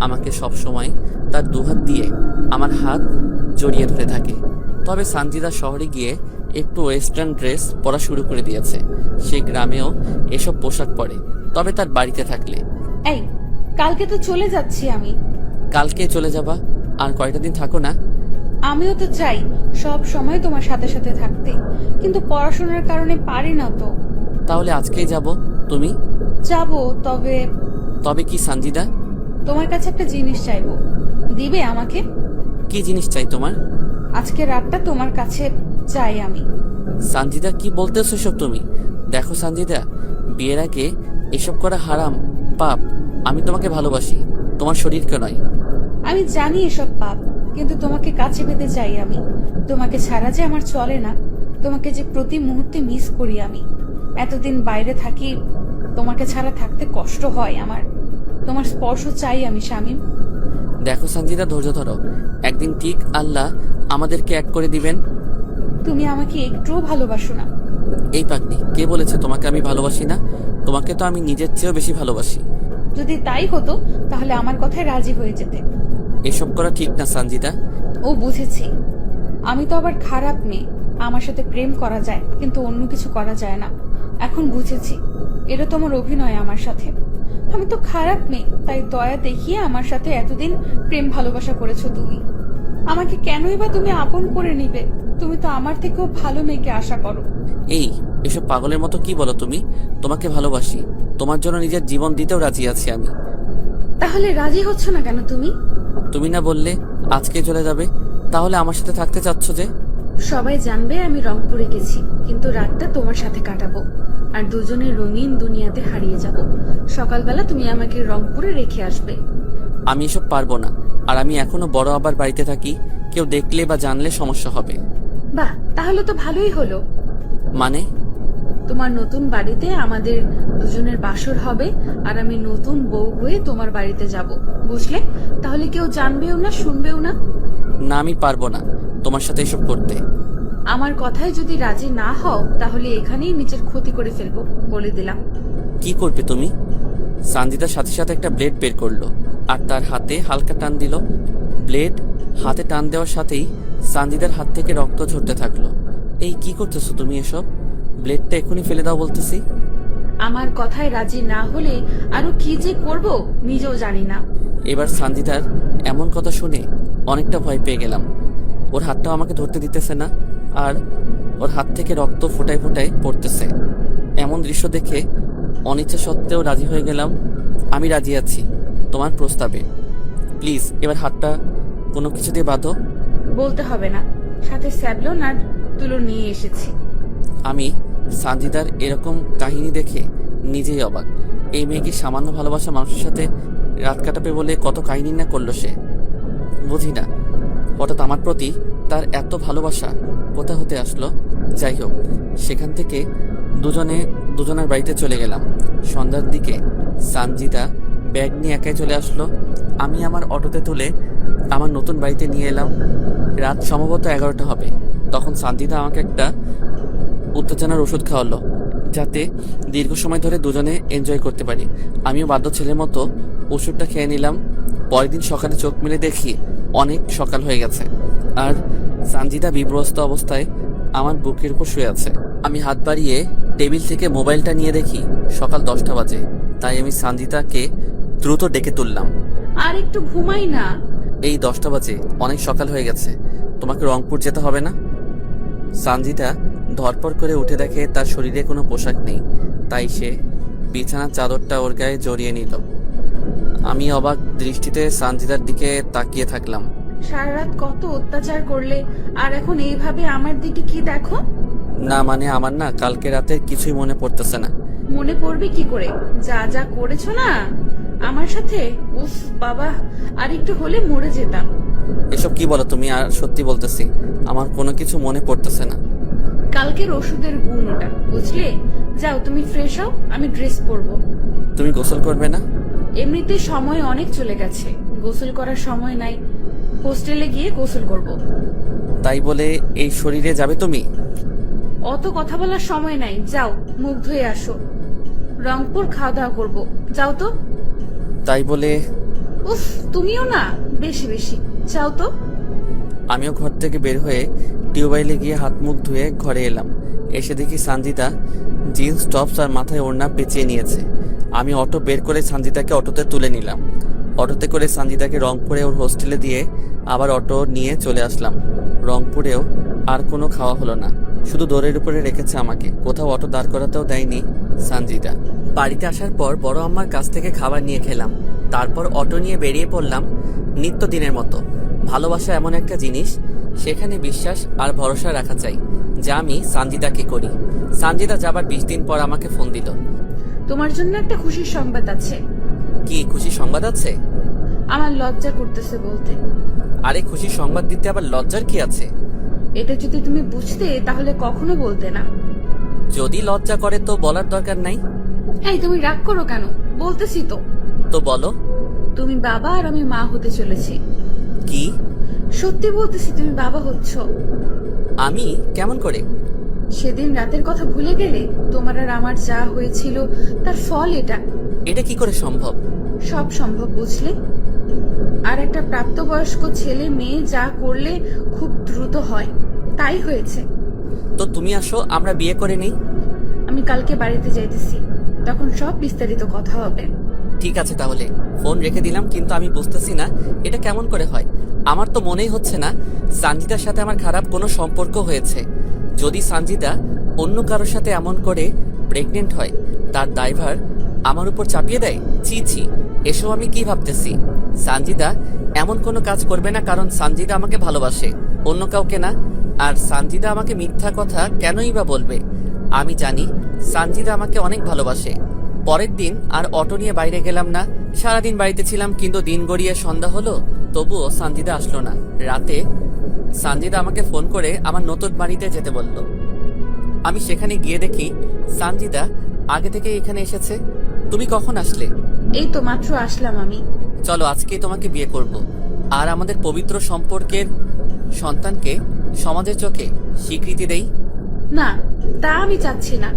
আমাকে সব সময় তার দুহাত দিয়ে আমার হাত জড়িয়ে ধরে থাকে। তবে সানজিদা শহরে গিয়ে একটু ওয়েস্টার্ন ড্রেস পরা শুরু করে দিয়েছে। সে গ্রামেও এসব পোশাক পরে, তবে তার বাড়িতে থাকলে। এই, কালকে তো চলে যাচ্ছি আমি। কালকে চলে যাবা? আর কয়টা দিন থাকো না? আমিও তো চাই সব সময় তোমার সাথে সাথে থাকতে, কিন্তু পড়াশোনার কারণে পারি না তো। তাহলে আজকেই যাব। তুমি যাবো, তবে তবে কি সানজিদা? তোমার কাছে একটা জিনিস চাইবো, দিবে আমাকে? কি জিনিস চাই তোমার? আজকে রাতটা তোমার কাছে চাই আমি। সানজিদা কি বলতেছো এসব তুমি? দেখো সানজিদা, বিয়ের আগে এসব করা হারাম, পাপ। আমি তোমাকে ভালোবাসি, তোমার শরীরকে নয়। আমি জানি এসব পাপ, কিন্তু তোমাকে কাছে পেতে চাই আমি। তোমাকে ছাড়া যে আমার চলে না, তোমাকে যে প্রতি মুহূর্তে মিস করি আমি। এতদিন বাইরে থাকি, তোমাকে ছাড়া থাকতে কষ্ট হয় আমার। তোমার স্পর্শ চাই আমি শামীম। দেখো সানজিদা, ধৈর্য ধরো, একদিন ঠিক আল্লাহ আমাদেরকে এক করে দিবেন। তুমি আমাকে একটুও ভালোবাসো না। এই পাগলি, কে বলেছে তোমাকে আমি ভালোবাসি না? তোমাকে তো আমি নিজের চেয়েও বেশি ভালোবাসি। যদি তাই হতো তাহলে আমার কথায় রাজি হয়ে যেতে। এসব করা ঠিক না সানজিদা। ও বুঝেছি, আমি তো আবার খারাপ মেয়ে। আমার সাথে প্রেম করা যায়, কিন্তু অন্য কিছু করা যায় না। এখন বুঝেছি, এটা তোমার অভিনয় আমার সাথে। আমি তো খারাপ মেয়ে, তাই দয়া দেখিয়ে আমার সাথে এতদিন প্রেম ভালোবাসা করেছো তুমি। আমাকে কেনই বা তুমি আপন করে নিবে? তুমি তো আমার থেকেও ভালো মেয়েকে আশা করো। এই, এসব পাগলের মতো কি বলো তুমি? তোমাকে ভালোবাসি, তোমার জন্য নিজের জীবন দিতেও রাজি আছি আমি। তাহলে রাজি হচ্ছ না কেন তুমি? তুমি না বললে আজকে চলে যাবে? তাহলে আমার সাথে থাকতে চাচ্ছ যে? সবাই জানবে আমি রংপুরে গেছি, কিন্তু রাতটা তোমার সাথে কাটাবো আর দুজনে রঙিন দুনিয়াতে হারিয়ে যাব। সকালবেলা তুমি আমাকে রংপুরে রেখে আসবে। আমি এসব পারবো না, আর আমি এখনো বড় আবার বাড়িতে থাকি, কেউ দেখলে বা জানলে সমস্যা হবে। বাহ, তাহলে তো ভালোই হলো। মানে? তোমার নতুন বাড়িতে আমাদের দুজনের বাসর হবে, আর আমি নতুন বউ হয়ে তোমার বাড়িতে যাব, বুঝলে? তাহলে কেউ জানবেও না, শুনবেও না। না, আমি পারবো না তোমার সাথে এসব করতে। আমার কথায় যদি রাজি না হও তাহলে এখানেই নিজের ক্ষতি করে ফেলবো, বলে দিলাম। কি করবে তুমি? সানজিদার সাথে সাথে একটা ব্লেড বের করলো আর তার হাতে হালকা টান দিল। ব্লেড হাতে টান দেওয়ার সাথেই সানজিদার হাত থেকে রক্ত ঝরতে থাকলো। এই কি করতেছো তুমি এসব? ব্লেডটা এখনই ফেলে দাও বলতেছি। আমার কথায় রাজি না হলে আরো কি যে করব নিজেও জানি না। এবার সানজিদার এমন কথা শুনে অনেকটা ভয় পেয়ে গেলাম। ওর হাতটাও আমাকে ধরতে দিতেছে না, আর ওর হাত থেকে রক্ত ফোটায় ফোটায় পড়তেছে। এমন দৃশ্য দেখে অনিচ্ছা সত্ত্বেও রাজি হয়ে গেলাম। আমি রাজি আছি তোমার প্রস্তাবে। প্লিজ এবার হাতটা কোনো কিছু দিয়ে বাঁধো। বলতে হবে না, সাথে স্যাবলন আর তুলো নিয়ে এসেছি। আমি সানজিদার এরকম কাহিনী দেখে নিজেই অবাক। এই মেয়েকে সামান্য ভালোবাসা মানুষের সাথে রাত কাটাবে বলে কত কাহিনী না করলো সে। বুঝি না হঠাৎ আমার প্রতি তার এত ভালোবাসা কোথা হতে আসলো। যাই হোক, সেখান থেকে দুজনের বাড়িতে চলে গেলাম। সন্ধ্যার দিকে সানজিদা ব্যাগ নিয়ে একাই চলে আসলো। আমি আমার অটোতে তুলে আমার নতুন বাড়িতে নিয়ে এলাম। রাত সম্ভবত 11টা হবে। তখন সানজিদা আমাকে একটা উত্তেজনার ওষুধ খাওয়ালো, যাতে দীর্ঘ সময় ধরে দুজনে এনজয় করতে পারি। আমিও বাধ্য ছেলের মতো ওষুধটা খেয়ে নিলাম। পরের দিন সকালে চোখ মেলে দেখি অনেক সকাল হয়ে গেছে, আর সানজিদা বিব্রস্ত অবস্থায় আমার বুকের উপর শুয়ে আছে। আমি হাত বাড়িয়ে টেবিল থেকে মোবাইলটা নিয়ে দেখি সকাল 10টা বাজে। তাই আমি সানজিদাকে দ্রুত ডেকে তুললাম। আর একটু ঘুমাই না। এই 10টা বাজে, অনেক সকাল হয়ে গেছে। তোমাকে রংপুর যেতে হবে না? সানজিদা ধরপড় করে উঠে দেখে তার শরীরে কোনো পোশাক নেই, তাই সে বিছানার চাদরটা ওর গায়ে জড়িয়ে নিল। আমি অবাক দৃষ্টিতে সানজিদার দিকে তাকিয়ে থাকলাম। সারা রাত কত অত্যাচার করলে, আর এখন এইভাবে আমার দিকে কি দেখো? না মানে আমার না কালকে রাতে কিছুই মনে পড়তেছে না। মনে পড়বে কি করে? যা যা করেছো না আমার সাথে, উফ বাবা, আর একটু হলে মরে যেতাম। এসব কি বলো তুমি? আর সত্যি বলতেছি, আমার কোনো কিছু মনে পড়তেছে না। কালকের ওষুধের গুণ ওটা, বুঝলে? যাও তুমি ফ্রেশ হও, আমি ড্রেস পরবো। তুমি গোসল করবে না? এমনিতে সময় অনেক চলে গেছে, গোসল করার সময় নাই। হোস্টেলে গিয়ে গোসল করব। তাই বলে এই শরীরে যাবে তুমি? অত কথা বলার সময় নাই, যাও মুখ ধুয়ে আসো। রংপুর খাওয়া দাওয়া করবো, যাও তো। তাই বলে উফ, তুমিও না বেশি বেশি, যাও তো। আমিও ঘর থেকে বের হয়ে টিউবওয়েলে গিয়ে হাত মুখ ধুয়ে ঘরে এলাম। এসে দেখি সানজিদা জিন্স টপস আর মাথায় ওড়না পেঁচিয়ে নিয়েছে। আমি অটো বের করে সানজিদাকে অটোতে তুলে নিলাম। অটোতে করে সানজিদাকে রংপুরে ওর হোস্টেলে দিয়ে আবার অটো নিয়ে চলে আসলাম। রংপুরেও আর কোনো খাওয়া হলো না, শুধু দৌড়ের উপরে রেখেছে আমাকে। কোথাও অটো দাঁড় করাতেও দেয়নি সানজিদা। বাড়িতে আসার পর বড় আম্মার কাছ থেকে খাবার নিয়ে খেলাম। তারপর অটো নিয়ে বেরিয়ে পড়লাম নিত্যদিনের মতো। ভালোবাসা এমন একটা জিনিস, সেখানে বিশ্বাস আর ভরসা রাখা চাই, যা আমি সানজিদাকে করি। সানজিদা যাবার 20 দিন পর আমাকে ফোন দিল। তোমার জন্য একটা খুশির সংবাদ আছে। কি খুশি সংবাদ আছে? আমার লজ্জা করতেছে বলতে। আরে খুশি সংবাদ দিতে আবার লজ্জার কি আছে? এটা যদি তুমি বুঝতে তাহলে কখনো বলতে না। যদি লজ্জা করে তো বলার দরকার নাই। এই তুমি রাগ করো কেন? বলতেছি তো। তো বলো। তুমি বাবা আর আমি মা হতে চলেছি। কি? সত্যি বলতেছি, তুমি বাবা হচ্ছ। আমি? কেমন করে? সেদিন রাতের কথা ভুলে গেলে? তোমার আর আমার যা হয়েছিল তার ফল এটা। এটা কি করে সম্ভব? সব সম্ভব, বুঝলে? আর একটা প্রাপ্তবয়স্ক ছেলে মেয়ে যা করলে খুব দ্রুত হয়, তাই হয়েছে। তো তুমি আসো, আমরা বিয়ে করে নেই। আমি কালকে বাড়িতে যাইতেছি, তখন সব বিস্তারিত কথা হবে। ঠিক আছে তাহলে, ফোন রেখে দিলাম। কিন্তু আমি বুঝতেছি না এটা কেমন করে হয়। আমার তো মনেই হচ্ছে না সানজিদার সাথে আমার খারাপ কোনো সম্পর্ক হয়েছে। যদি সানজিদা অন্য কারোর সাথে এমন করে প্রেগনেন্ট হয়, তার দায়ভার আমার উপর চাপিয়ে দেয়। ছি ছি, এসব আমি কি ভাবতেছি? সানজিদা এমন কোনো কাজ করবে না, কারণ সানজিদা আমাকে ভালোবাসে, অন্য কাউকে না। আর সানজিদা আমাকে মিথ্যা কথা কেনই বা বলবে? আমি জানি সানজিদা আমাকে অনেক ভালোবাসে। পরের দিন আর অটো নিয়ে বাইরে গেলাম না। সারাদিন বাড়িতে ছিলাম, কিন্তু দিন গড়িয়ে সন্ধ্যা হলো, তবুও সানজিদা আসলো না। রাতে সানজিদা আমাকে ফোন করে আমার নতুন বাড়িতে যেতে বলল। আমি সেখানে গিয়ে দেখি সানজিদা আগে থেকে এখানে এসেছে। তুমি কখন আসলে? এই তো মাত্র আসলাম আমি। চলো আজকেই তোমাকে বিয়ে করব, আর আমাদের পবিত্র সম্পর্কের সন্তানকে সমাজের চোখে স্বীকৃতি দেই। না, তা আমি চাচ্ছি না।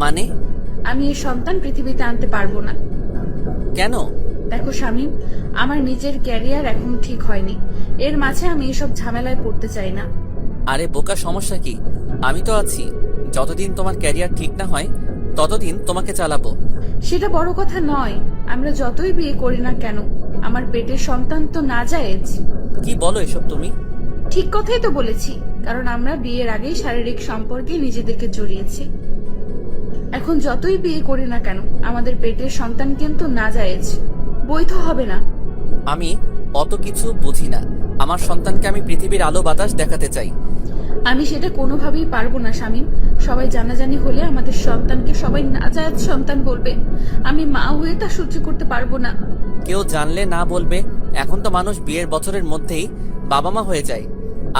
মানে? আমি এই সন্তান পৃথিবীতে আনতে পারবো না। কেন? দেখো শামীম, আমার নিজের ক্যারিয়ার এখনো ঠিক হয়নি, এর মাঝে আমি এসব ঝামেলায় পড়তে চাই না। আরে বোকা, সমস্যা কি? আমি তো আছি। যতদিন তোমার ক্যারিয়ার ঠিক না হয় ততদিন তোমাকে চালাবো। সেটা বড় কথা নয়। আমরা যতই বিয়ে করি না কেন, আমার পেটের সন্তান তো নাজায়েজ। কি বলো এসব তুমি? ঠিক কথাই তো বলেছি, কারণ আমরা বিয়ের আগেই শারীরিক সম্পর্কে নিজেদেরকে জড়িয়েছি। এখন যতই বিয়ে করি না কেন, আমাদের পেটের সন্তান কিন্তু নাজায়েজ, বৈধ হবে না। আমি অত কিছু বুঝি না। আমার সন্তানকে আমি পৃথিবীর আলো বাতাস দেখাতে চাই। আমি সেটা কোনোভাবেই পারবো না শামীম। সবাই জানাজানি হলে আমাদের সন্তানকে সবাই নাজায়েজ সন্তান বলবে। আমি মা হয়ে তা সহ্য করতে পারবো না। কেউ জানলে না বলবে। এখন তো মানুষ বিয়ের বছরের মধ্যেই বাবা মা হয়ে যায়,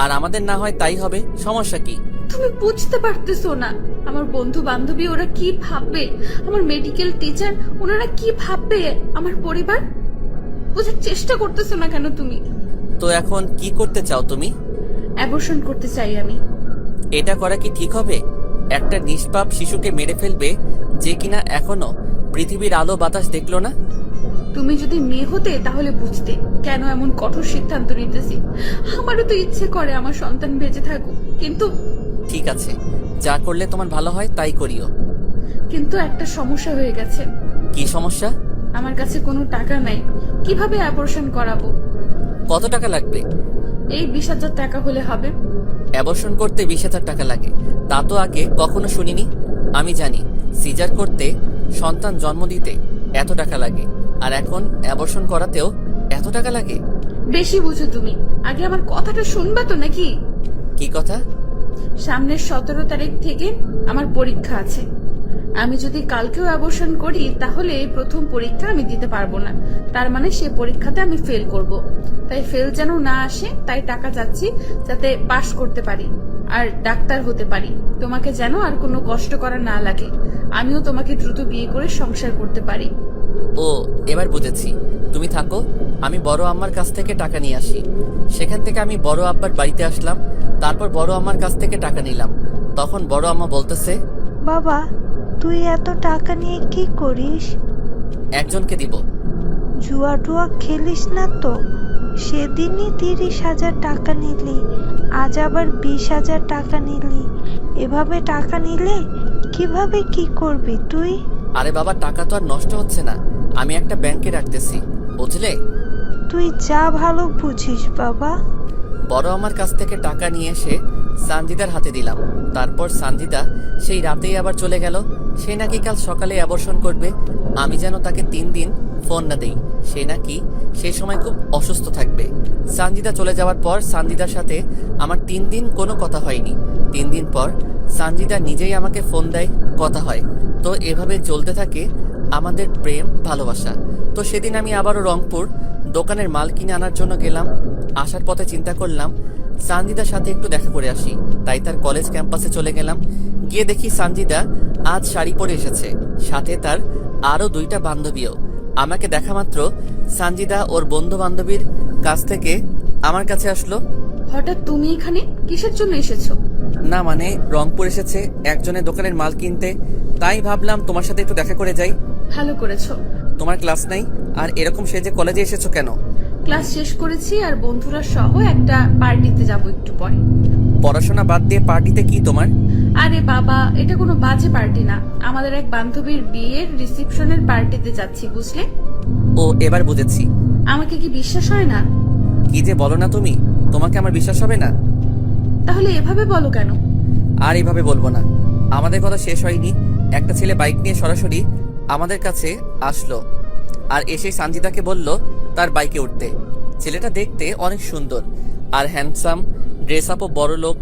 আর আমাদের না হয় তাই হবে। সমস্যা কি? তুমি বুঝতে পারতেছো না, আমার বন্ধু বান্ধবী ওরা কি ভাববে, আমার মেডিকেল টিচার ওনারা কি ভাববে, আমার পরিবার। বোঝার চেষ্টা করতেছো না কেন তুমি? তো এখন কি করতে চাও তুমি? অ্যাবর্শন করতে চাই আমি। এটা করা কি ঠিক হবে? একটা নিষ্পাপ শিশুকে মেরে ফেলবে, যে কিনা এখনো পৃথিবীর আলো বাতাস দেখলো না। তুমি যদি মেয়ে হতে তাহলে বুঝতে কেন এমন কঠোর সিদ্ধান্ত নিতেছি। আমারও তো ইচ্ছে করে আমার সন্তান বেঁচে থাকুক, কিন্তু ঠিক আছে, যা করলে তোমার ভালো হয় তাই করিও। কিন্তু একটা সমস্যা হয়ে গেছে। কি সমস্যা? আমার কাছে কোনো টাকা নাই, কিভাবে অ্যাবর্শন করাবো? কত টাকা লাগবে? এই 20,000 টাকা হলে হবে। অ্যাবর্শন করতে 20,000 টাকা লাগে, তা তো আগে কখনো শুনিনি। আমি জানি সিজার করতে, সন্তান জন্ম দিতে এত টাকা লাগে, আর এখন অ্যাবর্শন করাতেও এত টাকা লাগে। বেশি বুঝো তুমি, আগে আমার কথাটা শুনবা তো নাকি? কি কথা? সামনের 17 তারিখ থেকে আমার পরীক্ষা আছে। আমি যদি কালকেও অ্যাবর্শন করি তাহলে প্রথম পরীক্ষা আমি দিতে পারবো না, তার মানে সে পরীক্ষাতে আমি ফেল করব। তাই ফেল যেন না আসে, তাই টাকা চাচ্ছি যাতে পাশ করতে পারি আর ডাক্তার হতে পারি। তোমাকে যেন আর কোনো কষ্ট করা না লাগে, আমিও তোমাকে দ্রুত বিয়ে করে সংসার করতে পারি। ও, এবার বুঝেছি। তুমি থাকো, আমি বড় আম্মার কাছ থেকে টাকা নিয়ে আসি। সেখান থেকে আমি বড় আব্বার বাড়িতে আসলাম, তারপর বড় আম্মার কাছ থেকে টাকা নিলাম। তখন বড় আম্মা বলতেছে, বাবা, তুই এত টাকা নিয়ে কি করিস? একজনকে দিব। জুয়া টুয়া খেলিস না তো? সেদিনই 30,000 টাকা নিলি, আজ আবার 20,000 টাকা নিলি। এভাবে টাকা নিলে কিভাবে কি করবি তুই? আরে বাবা, টাকা তো আর নষ্ট হচ্ছে না, আমি একটা ব্যাংকে রাখতেছি, বুঝলে? তুই যা ভালো বুঝিস বাবা। বড় আমার কাছ থেকে টাকা নিয়ে এসে সানজিদার হাতে দিলাম। তারপর সানজিদা সেই রাতেই আবার চলে গেল। সে নাকি কাল সকালে অ্যাবর্শন করবে। আমি যেন তাকে 3 দিন ফোন না দেই, সে নাকি সেই সময় খুব অসুস্থ থাকবে। সানজিদা চলে যাওয়ার পর সানজিদার সাথে আমার 3 দিন কোনো কথা হয়নি। 3 দিন পর সানজিদা নিজেই আমাকে ফোন দেয়, কথা হয়। তো এভাবে চলতে থাকে আমাদের প্রেম ভালোবাসা। তো সেদিন আমি আবারও রংপুর দোকানের মাল কিনে আনার জন্য গেলাম। আসার পথে চিন্তা করলাম সানজিদার সাথে একটু দেখা করে আসি, তাই তার কলেজ ক্যাম্পাসে চলে গেলাম। গিয়ে দেখি সানজিদা আজ শাড়ি পরে এসেছে, সাথে তার আরো 2টা বান্ধবীও। আমাকে দেখা মাত্র সানজিদা ওর বন্ধু বান্ধবীর কাছ থেকে আমার কাছে আসলো। হঠাৎ তুমি এখানে কিসের জন্য এসেছো? না মানে, রংপুর এসেছে একজনের দোকানের মাল কিনতে, তাই ভাবলাম তোমার সাথে একটু দেখা করে যাই। ভালো করেছো। তোমার ক্লাস নাই, আর এরকম সেজে কলেজে এসেছো কেন? ক্লাস শেষ করেছি আর বন্ধুরা সহ একটা পার্টিতে যাব একটু পরে। পড়াশোনা বাদ দিয়ে পার্টিতে কি তোমার? আরে বাবা, এটা কোনো বাজে পার্টি না, আমাদের এক বান্ধবীর বিয়ের রিসেপশনের পার্টিতে যাচ্ছি, বুঝলে? ও, এবার বুঝেছি। আমাকে কি বিশ্বাস হয় না? কি যে বলো না তুমি, তোমাকে আমার বিশ্বাস হবে না? তাহলে এভাবে বলো কেন? আর এইভাবে বলবো না। আমাদের কথা শেষ হয়নি, একটা ছেলে বাইক নিয়ে সরাসরি আমাদের কাছে আসলো আর এসে সানজিদাকে বলল তার বাইকে উঠতে। ছেলেটা দেখতে অনেক সুন্দর আর হ্যান্ডসাম, ড্রেস আপও বড় লোক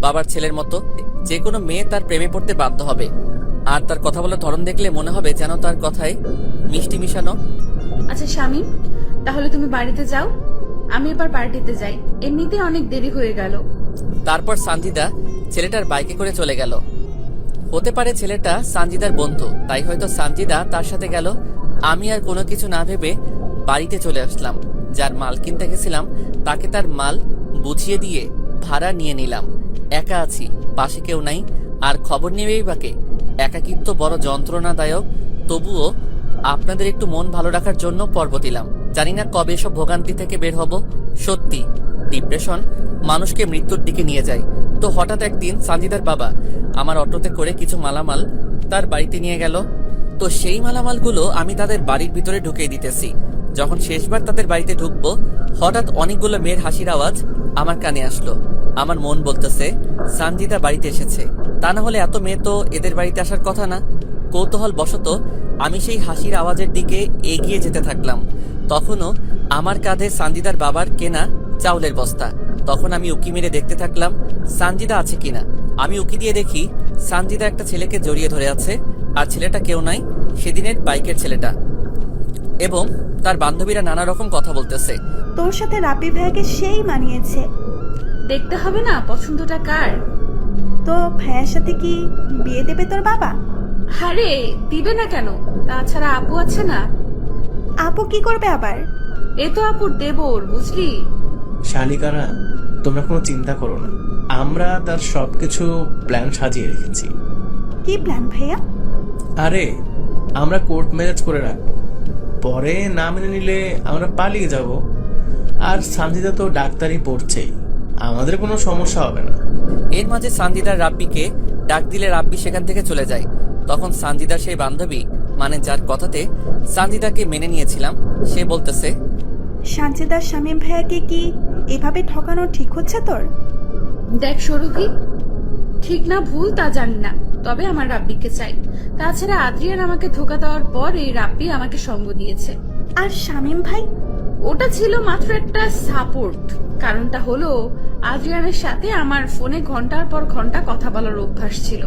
বাবার ছেলের মতো। যে কোনো মেয়ে তার প্রেমে পড়তে বাধ্য হবে। আর তার কথা বলার ধরন দেখলে মনে হবে যেন তার কথায় মিষ্টি মিশানো। আচ্ছা স্বামী, তাহলে তুমি বাড়িতে যাও, আমি এবার পার্টিতে যাই, এমনিতে অনেক দেরি হয়ে গেল। তারপর সানজিদা ছেলেটার বাইকে করে চলে গেল। হতে পারে ছেলেটা সানজিদার বন্ধু, তাই হয়তো সানজিদা তার সাথে গেল। আমি আর কোনো কিছু না ভেবে বাড়িতে চলে আসলাম। যার মাল কিনতে গেছিলাম তাকে তার মাল বুঝিয়ে দিয়ে ভাড়া নিয়ে নিলাম। একা আছি, পাশে কেউ নাই, আর খবর নেবেই বাকে। একাকিত্ব বড় যন্ত্রণাদায়ক, তবুও আপনাদের একটু মন ভালো রাখার জন্য পর্ব দিলাম। জানি না কবে এসব ভোগান্তি থেকে বের হব। সত্যি ডিপ্রেশন মানুষকে মৃত্যুর দিকে নিয়ে যায়। তো হঠাৎ একদিন সানজিদার বাবা আমার অটোতে করে কিছু মালামাল তার বাড়িতে নিয়ে গেল। তো সেই মালামালগুলো আমি তাদের বাড়ির ভিতরে ঢুকিয়ে দিতেছি। যখন শেষবার তাদের বাড়িতে ঢুকবো, হঠাৎ অনেকগুলো মেয়ের হাসির আওয়াজ আমার কানে আসলো। আমার মন বলতেছে সানজিদা বাড়িতে এসেছে, তা না হলে এত মেয়ে তো এদের বাড়িতে আসার কথা না। কৌতূহল বশত আমি সেই হাসির আওয়াজের দিকে এগিয়ে যেতে থাকলাম। তখনও আমার কাঁধে সানজিদার বাবার কেনা চাউলের বস্তা। তখন আমি উকি মেরে দেখতে থাকলাম সানজিদা আছে কিনা। আমি উকি দিয়ে দেখি সানজিদা একটা ছেলেকে জড়িয়ে ধরে আছে, আর ছেলেটা কেউ নাই, সেদিনের বাইকের ছেলেটা। এবং তার বান্ধবীরা নানা রকম কথা বলতেছে। তোর সাথে রাব্বি ভাইয়াকে সেই মানিয়েছে। দেখতে হবে না পছন্দটা কার। তো ভাইয়ার সাথে কি বিয়ে দেবে তোর বাবা? আরে দিবে না কেন, তাছাড়া আপু আছে না। আপু কি করবে আবার? এ তো আপুর দেবর, বুঝলি? শালিকারা, তোমরা কোনো চিন্তা করো না, আমরা তার সবকিছু প্ল্যান সাজিয়ে রেখেছি। কি প্ল্যান ভাইয়া? আরে আমরা কোর্ট ম্যারেজ করে রাখবো, পরে না মেনে নিলে আমরা পালিয়ে যাব। আর সানজিদা তো ডাক্তারি পড়ছেই, আমাদের কোনো সমস্যা হবে না। এর মাঝে সানজিদার রাব্বিকে ডাক দিলে রাব্বি সেখান থেকে চলে যায়। তখন সানজিদার সেই বান্ধবী, মানে যার কথাতে সানজিদাকে মেনে নিয়েছিলাম, সে বলতেছে, সানজিদার শামীম ভাইয়াকে কি এভাবে ঠকানো ঠিক হচ্ছে তোর? দেখ সৌরভী, ঠিক না ভুল তা জানি না, তবে আমার রাব্বিকে চাই। তাছাড়া আদ্রিয়ান আমাকে ধোকা দেওয়ার পর এই রাব্বি আমাকে সঙ্গ দিয়েছে। আর শামীম ভাই? ওটা ছিল মাত্র একটা সাপোর্ট। কারণটা হলো আদ্রিয়ানের সাথে আমার ফোনে ঘন্টার পর ঘন্টা কথা বলার অভ্যাস ছিল,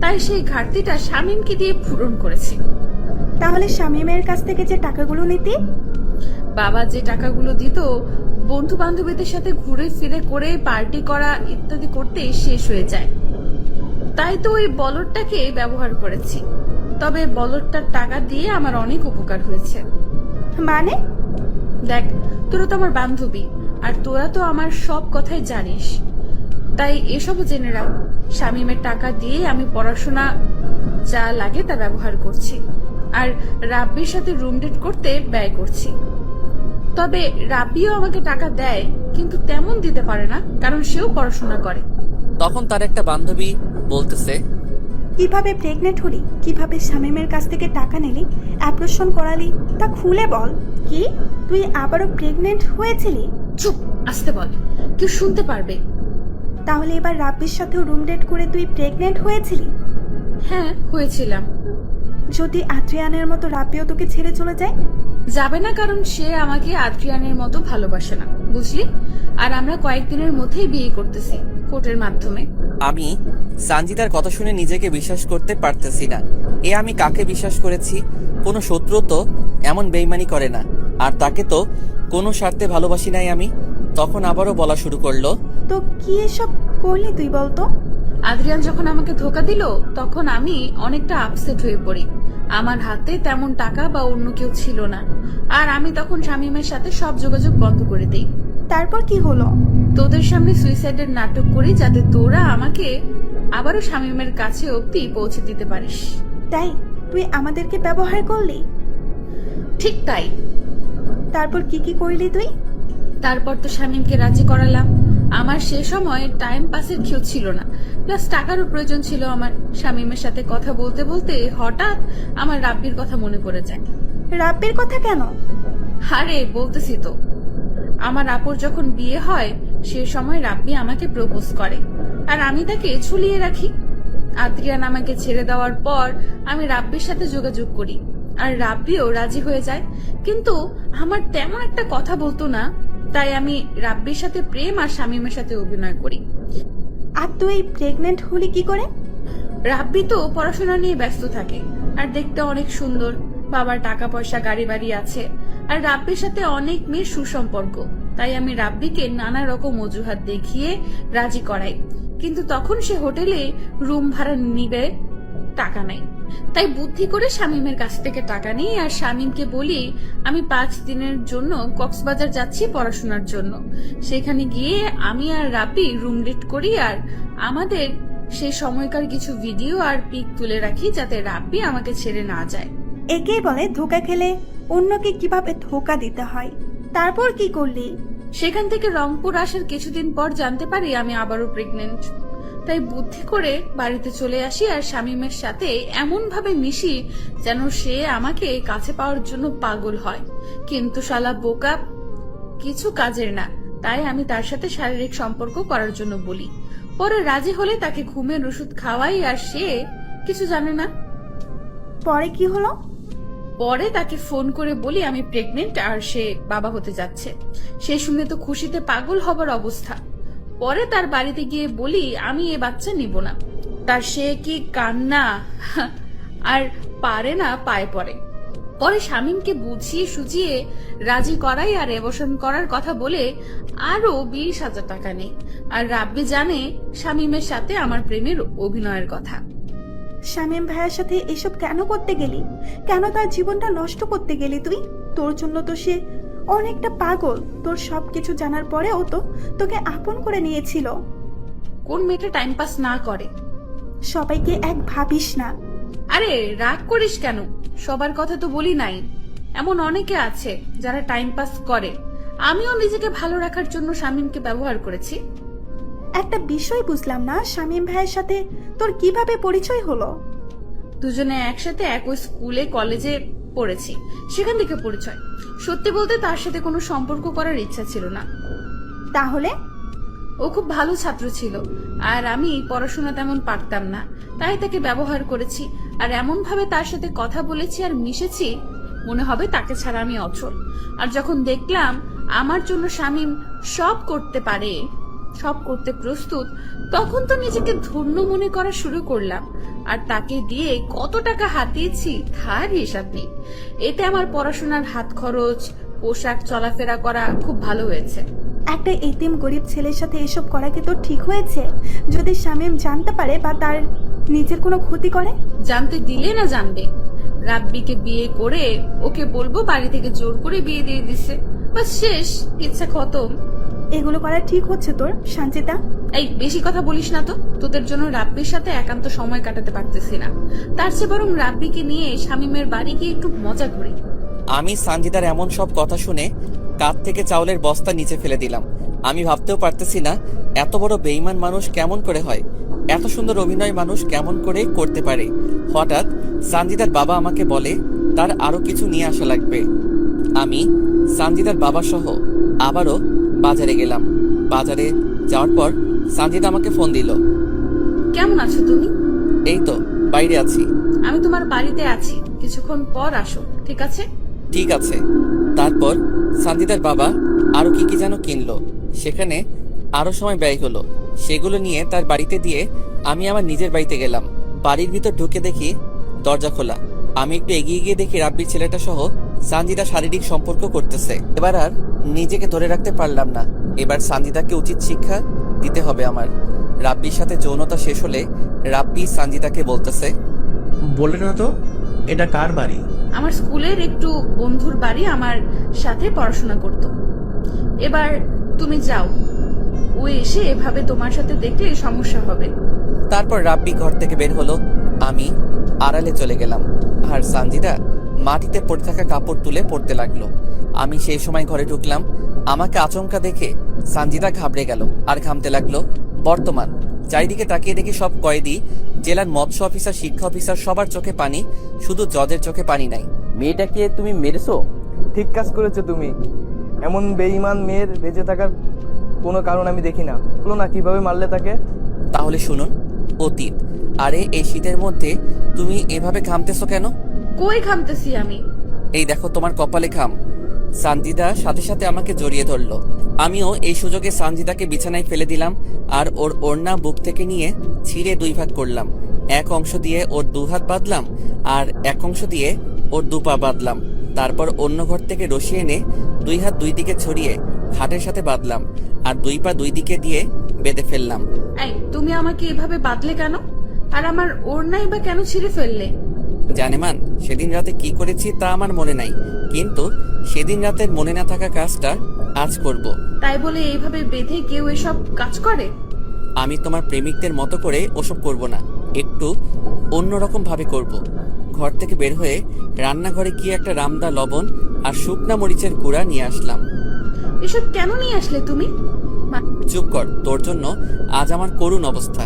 তাই সেই ঘাটতিটা শামীমকে দিয়ে পূরণ করেছি। তাহলে শামীমের কাছ থেকে যে টাকাগুলো নিতি? বাবা যে টাকাগুলো দিত বন্ধু বান্ধবীদের সাথে ঘুরে ফিরে করে পার্টি করা ইত্যাদি করতে শেষ হয়ে যায়, তাই তো ওই বলদটাকে ব্যবহার করেছি। তবে বলদটার টাকা দিয়ে আমার অনেক উপকার হয়েছে। মানে? দেখ, তোরা তো আমার বান্ধবী, আর তোরা তো আমার সব কথাই জানিস, তাই এসবও জেনে রাখ। শামীমের টাকা দিয়ে আমি পড়াশোনা যা লাগে তা ব্যবহার করছি, আর রাব্বির সাথে রুম ডেট করতে ব্যয় করছি। তবে রাব্বিও আমাকে টাকা দেয়, কিন্তু তেমন দিতে পারে না, কারণ সেও পড়াশোনা করে। তখন তার একটা বান্ধবী বলতেছে, কিভাবে প্রেগনেন্ট হলি, কিভাবে শামীমের কাছ থেকে টাকা নিলি, অ্যাবর্শন করালি, তা খুলে বল। কি, তুই আবারও প্রেগনেন্ট হয়েছিলি? চুপ, আসতে বল, কেউ শুনতে পারবে। তাহলে এবার রাব্বির সাথেও রুম ডেট করে তুই প্রেগনেন্ট হয়েছিলি? হ্যাঁ, হয়েছিলাম। যদি আদ্রিয়ানের মতো রাব্বিও তোকে ছেড়ে চলে যায়? যাবে না, কারণ সে আমাকে আদ্রিয়ানের মতো ভালোবাসে না, বুঝলি? আর আমরা কয়েকদিনের মধ্যেই বিয়ে করতেছি কোর্টের মাধ্যমে। আমি সানজিদার কথা শুনে নিজেকে বিশ্বাস করতে পারতেছি না। আমি কাকে বিশ্বাস করেছি? কোনো শত্রু তো এমন বেইমানি করে না, আর তাকে তো কোনো স্বার্থে ভালোবাসি নাই আমি। তখন আবারও বলা শুরু করলো, তো কি এসব করলি তুই বলতো? আদ্রিয়ান যখন আমাকে ধোকা দিল তখন আমি অনেকটা আপসেট হয়ে পড়ি। আমার হাতে তেমন টাকা বা অন্য কেউ ছিল না, আর আমি তখন শামীমের সাথে সব যোগাযোগ বন্ধ করে দিই। তারপর কি হলো? তোদের সামনে সুইসাইডের নাটক করি, যাতে তোরা আমাকে আবারও শামীমের কাছে অবধি পৌঁছে দিতে পারিস। তাই তুই আমাদেরকে ব্যবহার করলি? ঠিক তাই। তারপর কি কি করলি তুই? তারপর তো শামীমকে রাজি করালাম। আমার সে সময় টাইম পাসের কেউ ছিল না, প্লাস টাকারও প্রয়োজন ছিল আমার। শামীমের সাথে কথা বলতে বলতে হঠাৎ আমার রাব্বির কথা মনে পড়ে যায়। রাব্বির কথা কেন? আরে বলতেছি তো, আমার আপুর যখন বিয়ে হয় সে সময় রাব্বি আমাকে প্রপোজ করে, আর আমি তাকে ঝুলিয়ে রাখি। আদ্রিয়ান আমাকে ছেড়ে দেওয়ার পর আমি রাব্বির সাথে যোগাযোগ করি, আর রাব্বিও রাজি হয়ে যায়, কিন্তু আমার তেমন একটা কথা বলতো না, তাই আমি রাব্বির সাথে প্রেম আর শামীমের সাথে অভিনয় করি। আর তুই প্রেগনেন্ট হলি কি করে? রাব্বি তো পড়াশোনা নিয়ে ব্যস্ত থাকে, আর দেখতে অনেক সুন্দর, বাবার টাকা পয়সা গাড়ি বাড়ি আছে, আর রাব্বির সাথে অনেক মেয়ের সুসম্পর্ক, তাই আমি রাব্বিকে নানা রকম অজুহাত দেখিয়ে রাজি করাই। কিন্তু তখন সে হোটেলে রুম ভাড়া নিবে, টাকা নাই, তাই বুদ্ধি করে শামীমের কাছ থেকে টাকা নিই, আর শামীমকে বলি আমি 5 দিনের জন্য কক্সবাজার যাচ্ছি পড়াশোনার জন্য। সেখানে গিয়ে আমি আর রাব্বি রুম ডেট করি, আর আমাদের সেই সময়কার কিছু ভিডিও আর পিক তুলে রাখি, যাতে রাব্বি আমাকে ছেড়ে না যায়। একেই বলে ধোকা খেলে অন্যকে কিভাবে ধোকা দিতে হয়। তারপর কি করলি? সেখান থেকে রংপুর আসার কিছুদিন পর জানতে পারি আমি আবারও প্রেগনেন্ট, তাই বুদ্ধি করে বাড়িতে চলে আসি, আর শামীমের সাথে এমন ভাবে মিশি যেন সে আমাকে কাছে পাওয়ার জন্য পাগল হয়। কিন্তু শালা বোকা, কিছু কাজের না, তাই আমি তার সাথে শারীরিক সম্পর্ক করার জন্য বলি। পরে রাজি হলে তাকে ঘুমের ওষুধ খাওয়াই, আর সে কিছু জানে না। পরে কি হলো? পরে তাকে ফোন করে বলি আমি প্রেগনেন্ট আর সে বাবা হতে যাচ্ছে। সে শুনে তো খুশিতে পাগল হবার অবস্থা। পরে তার বাড়িতে গিয়ে বলি আমি এ বাচ্চা নিব না। তার সে কি কান্না, আর পারে না, পায়ে পড়ে। পরে শামীমকে বুঝিয়ে সুজিয়ে রাজি করাই, আর অ্যাবর্শন করার কথা বলে আরো 20,000 টাকা নেই। আর রাব্বি জানে শামীমের সাথে আমার প্রেমের অভিনয়ের কথা। শামীম ভাইয়ের সাথে এসব কেন করতে গেলি? কেন তার জীবনটা নষ্ট করতে গেলি তুই? তোর জন্য তো সে অনেকটা পাগল। তোর সবকিছু জানার পরেও তো তোকে আপন করে নিয়েছিল। কোন মেয়েটা টাইম পাস না করে? সবাইকে এক ভাবিস না। আরে রাগ করিস কেন? সবার কথা তো বলি নাই, এমন অনেকে আছে যারা টাইম পাস করে। আমিও নিজেকে ভালো রাখার জন্য শামীমকে ব্যবহার করেছি। একটা বিষয় বুঝলাম না, শামীম ভাইয়ের সাথে তোর কিভাবে পরিচয় হলো? দুজনে একসাথে একই স্কুলে কলেজে পড়েছি, সেখান থেকে পরিচয়। সত্যি বলতে তার সাথে কোনো সম্পর্ক করার ইচ্ছা ছিল না। তাহলে? ও খুব ভালো ছাত্র ছিল, আর আমি পড়াশোনা তেমন পারতাম না, তাই তাকে ব্যবহার করেছি আর এমন ভাবে তার সাথে কথা বলেছি আর মিশেছি মনে হবে তাকে ছাড়া আমি অচল। আর যখন দেখলাম আমার জন্য শামীম সব করতে পারে, সব করতে প্রস্তুত, তখন তো নিজেকে ধন্য মনে করা শুরু করলাম। আর তাকে দিয়ে কত টাকা হাতিয়েছি তার হিসাব নেই। এতে আমার পড়াশোনার হাত খরচ, পোশাক, চলাফেরা করা খুব ভালো হয়েছে। একটা এতিম গরিব ছেলের সাথে এসব করা কি তো ঠিক হয়েছে? যদি শামীম জানতে পারে বা তার নিজের কোনো ক্ষতি করে? জানতে দিলে না জানবে? রাব্বিকে বিয়ে করে ওকে বলবো বাড়ি থেকে জোর করে বিয়ে দিয়ে দিছে, বাস শেষ, ইচ্ছা খতম। এগুলো করা ঠিক হচ্ছে তোর, সঞ্চিতা? এই বেশি কথা বলিস না তো। তোদের জন্য রাব্বির সাথে একান্ত সময় কাটাতে পারতেছি না, তার চেয়ে বরং রাব্বিকে নিয়ে শামীমের বাড়ি গিয়ে একটু মজা করি। আমি সানজিদার এমন সব কথা শুনে কাঁধ থেকে চাউলের বস্তা নিচে ফেলে দিলাম। আমি ভাবতেও পারতেছি না এত বড় বেঈমান মানুষ কেমন করে হয়, এত সুন্দর অভিনয় মানুষ কেমন করে করতে পারে। হঠাৎ সানজিদার বাবা আমাকে বলে তার আরো কিছু নিয়ে আসা লাগবে। আমি সানজিদার বাবা সহ আবারও বাজারে গেলাম। বাজারে যাওয়ার পর সানজিদা আমাকে ফোন দিল। কেমন আছো তুমি? এই তো বাইরে আছি। আমি তোমার বাড়িতে আছি, কিছুক্ষণ পর আসো, ঠিক আছে? ঠিক আছে। তারপর সানজিদার বাবা আরো কি কি যেন কিনলো, সেখানে আরো সময় ব্যয় হলো। সেগুলো নিয়ে তার বাড়িতে দিয়ে আমি আমার নিজের বাড়িতে গেলাম। বাড়ির ভিতর ঢুকে দেখি দরজা খোলা। আমি একটু এগিয়ে গিয়ে দেখি রাব্বির ছেলেটা সহ সানজিদা শারীরিক সম্পর্ক করতেছে। এবার আর নিজেকে ধরে রাখতে পারলাম না। এবার সানজিদাকে উচিত শিক্ষা দিতে হবে আমার। রাব্বির সাথে যৌনতা শেষ হলে রাব্বি সানজিদাকে বলতেছে, বলে না তো এটা কার বাড়ি? আমার স্কুলের একটু বন্ধুর বাড়ি, আমার সাথে পড়াশোনা করত। এবার তুমি যাও, ও এসে এভাবে তোমার সাথে দেখলে সমস্যা হবে। তারপর রাব্বি ঘর থেকে বের হলো। আমি আড়ালে চলে গেলাম আর সানজিদা মাটিতে পড়ে থাকা কাপড় তুলে পড়তে লাগলো। আমি সেই সময় ঘরে ঢুকলাম। আমাকে আচমকা দেখে সানজিদা ঘাবড়ে গেল আর ঘামতে লাগলো। বর্তমান চারিদিকে তাকিয়ে দেখি সব কয়েদি, জেলার মৎস্য অফিসার, শিক্ষা অফিসার, সবার চোখে পানি, শুধু জজের চোখে পানি নাই। মেয়েটাকে তুমি মেরেছো? ঠিক কাজ করেছো তুমি। এমন বেঈমান মেয়ের বেঁচে থাকার কোনো কারণ আমি দেখি না। বলো না কিভাবে মারলে তাকে? তাহলে শুনুন। অতীত। আরে এই শীতের মধ্যে তুমি এভাবে ঘামতেছো কেন? কই ঘামতেছি আমি? এই দেখো তোমার কপালে ঘাম। সানজিদা সাথে সাথে আমাকে জড়িয়ে ধরলো। আমিও এই সুযোগে সানজিদাকে বিছানায় ফেলে দিলাম আর ওর ওড়না বুক থেকে নিয়ে ছিঁড়ে দুই ভাগ করলাম। এক অংশ দিয়ে ওর দু হাত বাঁধলাম আর এক অংশ দিয়ে ওর দু পা বাঁধলাম। তারপর অন্য ঘর থেকে রশি এনে দুই হাত দুই দিকে ছড়িয়ে খাটের সাথে বাঁধলাম আর দুই পা দুই দিকে দিয়ে বেঁধে ফেললাম। এই তুমি আমাকে এভাবে বাঁধলে কেন? আর আমার ওড়নাই বা কেন ছিঁড়ে ফেললে? জানেমান, সেদিন রাতে কি করেছি তা আমার মনে নাই, কিন্তু সেদিন রাতের মনে না থাকা কাজটা আজ করব। তাই বলে এইভাবে বেঁধে কেউ এসব কাজ করে? আমি তোমার প্রেমিকদের মতো করে ওসব করব না, একটু অন্যরকম ভাবে করব। ঘর থেকে বের হয়ে রান্নাঘরে গিয়ে একটা রামদা লবণ আর শুকনা মরিচের গুঁড়া নিয়ে আসলাম। এসব কেন নিয়ে আসলে তুমি? চুপ কর, তোর জন্য আজ আমার করুণ অবস্থা।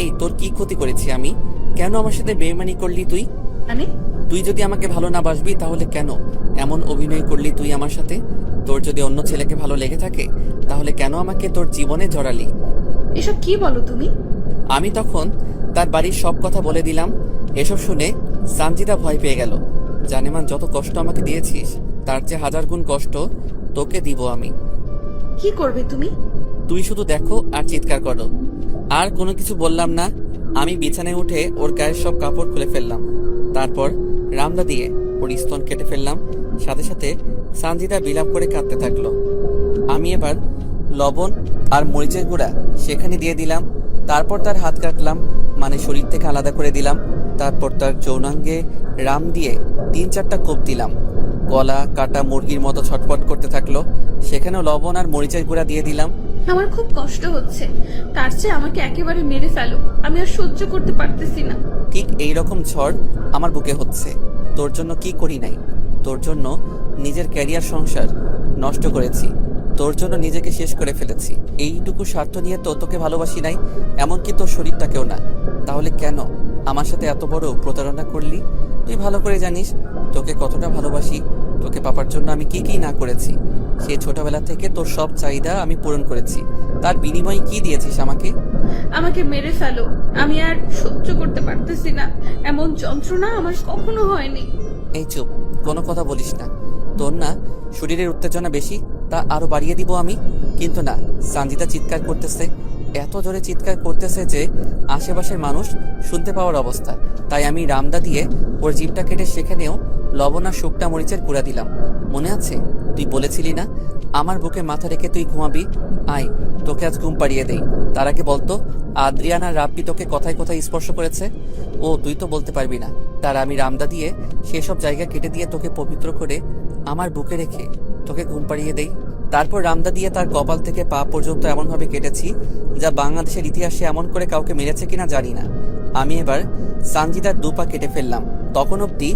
এই তোর কি ক্ষতি করেছি আমি? কেন আমার সাথে বেইমানি করলি তুই? মানে? তুই যদি আমাকে ভালো না বাসবি তাহলে কেন এমন অভিনয় করলি তুই আমার সাথে? তোর যদি অন্য ছেলেকে ভালো লেগে থাকে তাহলে কেন আমাকে তোর জীবনে জড়ালি? এসব কি বলো তুমি? আমি তখন তার বাড়ির সব কথা বলে দিলাম। এসব শুনে সানজিদা ভয় পেয়ে গেল। জানেমান, যত কষ্ট আমাকে দিয়েছিস তার চেয়ে 1000 গুণ কষ্ট তোকে দিব আমি। কি করবে তুমি? তুই শুধু দেখো আর চিৎকার করো। আর কোনো কিছু বললাম না। আমি বিছানায় উঠে ওর গায়ের সব কাপড় খুলে ফেললাম। তারপর রামদা দিয়ে ওর স্তন কেটে ফেললাম। সাথে সাথে সানজিদা বিলাপ করে কাঁদতে থাকলো। আমি এবার লবণ আর মরিচের গুঁড়া সেখানে দিয়ে দিলাম। তারপর তার হাত কাটলাম, মানে শরীর থেকে আলাদা করে দিলাম। তারপর তার যৌনাঙ্গে রাম দিয়ে 3-4টা কোপ দিলাম। গলা কাটা মুরগির মতো ছটফট করতে থাকলো। সেখানেও লবণ আর মরিচের গুঁড়া দিয়ে দিলাম। আমার খুব কষ্ট হচ্ছে, তার চেয়ে আমাকে একেবারে মেরে ফেলো, আমি আর সহ্য করতে পারতেছি না। ঠিক এইরকম ঝড় আমার বুকে হচ্ছে। তোর জন্য কি করি নাই? তোর জন্য নিজের ক্যারিয়ার, সংসার নষ্ট করেছি। তোর জন্য নিজেকে শেষ করে ফেলেছি। এইটুকু স্বার্থ নিয়ে তো তোকে ভালোবাসি নাই, এমনকি তোর শরীরটাকেও না। তাহলে কেন আমার সাথে এত বড় প্রতারণা করলি? তুই ভালো করে জানিস তোকে কতটা ভালোবাসি, তোকে পাবার জন্য আমি কি কি না করেছি। সেই ছোটবেলা থেকে তোর সব চাহিদা আমি পূরণ করেছি। তার বিনিময়ে কি দিয়েছিস আমাকে? আমাকে মেরে ফেলো, আমি আর সহ্য করতে পারতেছি না। এমন যন্ত্রণা আমার কখনো হয়নি। এই চুপ, কোনো কথা বলিস না। তোর না শরীরের উত্তেজনা বেশি, তা আরো বাড়িয়ে দিব আমি। কিন্তু না, সানজিদা চিৎকার করতেছে, এত জোরে চিৎকার করতেছে যে আশেপাশের মানুষ শুনতে পাওয়ার অবস্থা। তাই আমি রামদা দিয়ে ওর জিভটা কেটে সেখানেও লবণ আর শুকনা মরিচের গুঁড়া দিলাম। মনে আছে তুই বলেছিলি না আমার বুকে মাথা রেখে তুই ঘুমাবি? আয়, তোকে আজ ঘুম পাড়িয়ে দেই। তার আগে বলতো, আদ্রিয়ান আর রাব্বি তোকে কোথায় কোথায় স্পর্শ করেছে? ও তুই তো বলতে পারবি না। তার আমি রামদা দিয়ে সেসব জায়গা কেটে দিয়ে তোকে পবিত্র করে আমার বুকে রেখে তোকে ঘুম পাড়িয়ে দেই। তারপর রামদা দিয়ে তার কপাল থেকে পা পর্যন্ত এমনভাবে কেটেছি যা বাংলাদেশের ইতিহাসে এমন করে কাউকে মেরেছে কিনা জানি না। আমি এবার সানজিদার 2 পা কেটে ফেললাম। তখন অবধি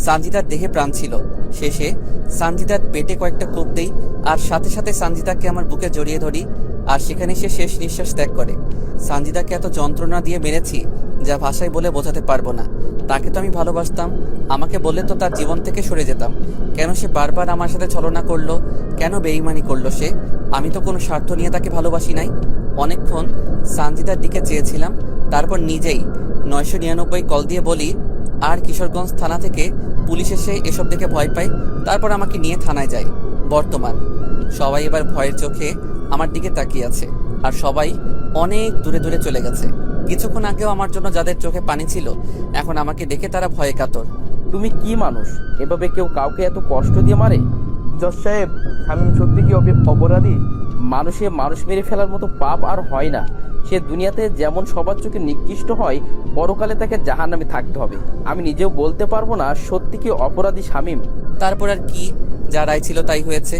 সানজিদার দেহে প্রাণ ছিল। শেষে সানজিদার পেটে কয়েকটা কোপ দেই, আর সাথে সাথে সানজিদাকে আমার বুকে জড়িয়ে ধরি, আর সেখানে সে শেষ নিঃশ্বাস ত্যাগ করে। সানজিদাকে এত যন্ত্রণা দিয়ে মেরেছি যা ভাষায় বলে বোঝাতে পারবো না। তাকে তো আমি ভালোবাসতাম, আমাকে বললে তো তার জীবন থেকে সরে যেতাম। কেন সে বারবার আমার সাথে ছলনা করলো? কেন বেঈমানি করলো সে? আমি তো কোনো স্বার্থ নিয়ে তাকে ভালোবাসি নাই। অনেকক্ষণ সানজিদার দিকে চেয়েছিলাম, তারপর নিজেই 999 কল দিয়ে বলি, আর কিশোরগঞ্জ থানা থেকে পুলিশ এসে এসব দেখে ভয় পায়, তারপর আমাকে নিয়ে থানায় যায়। বর্তমান সবাই এবার ভয়ের চোখে আমার দিকে তাকিয়ে আছে, আর সবাই অনেক দূরে দূরে চলে গেছে। কিছুক্ষণ আগেও আমার জন্য যাদের চোখে পানি ছিল, এখন আমাকে দেখে তারা ভয়ে কাতর। তুমি কি মানুষ? এভাবে কেউ কাউকে এত কষ্ট দিয়ে মারে? জজ সাহেব, শামীম সত্যি কি অপরাধী? মানুষ মেরে ফেলার মতো পাপ আর হয় না। সে দুনিয়াতে যেমন সবার চোখে নিকৃষ্ট হয়, পরকালে তাকে জাহান্নামে থাকতে হবে। আমি নিজেও বলতে পারবো না সত্যি কি অপরাধী শামীম। তারপর আর কি, যা রায় ছিল তাই হয়েছে।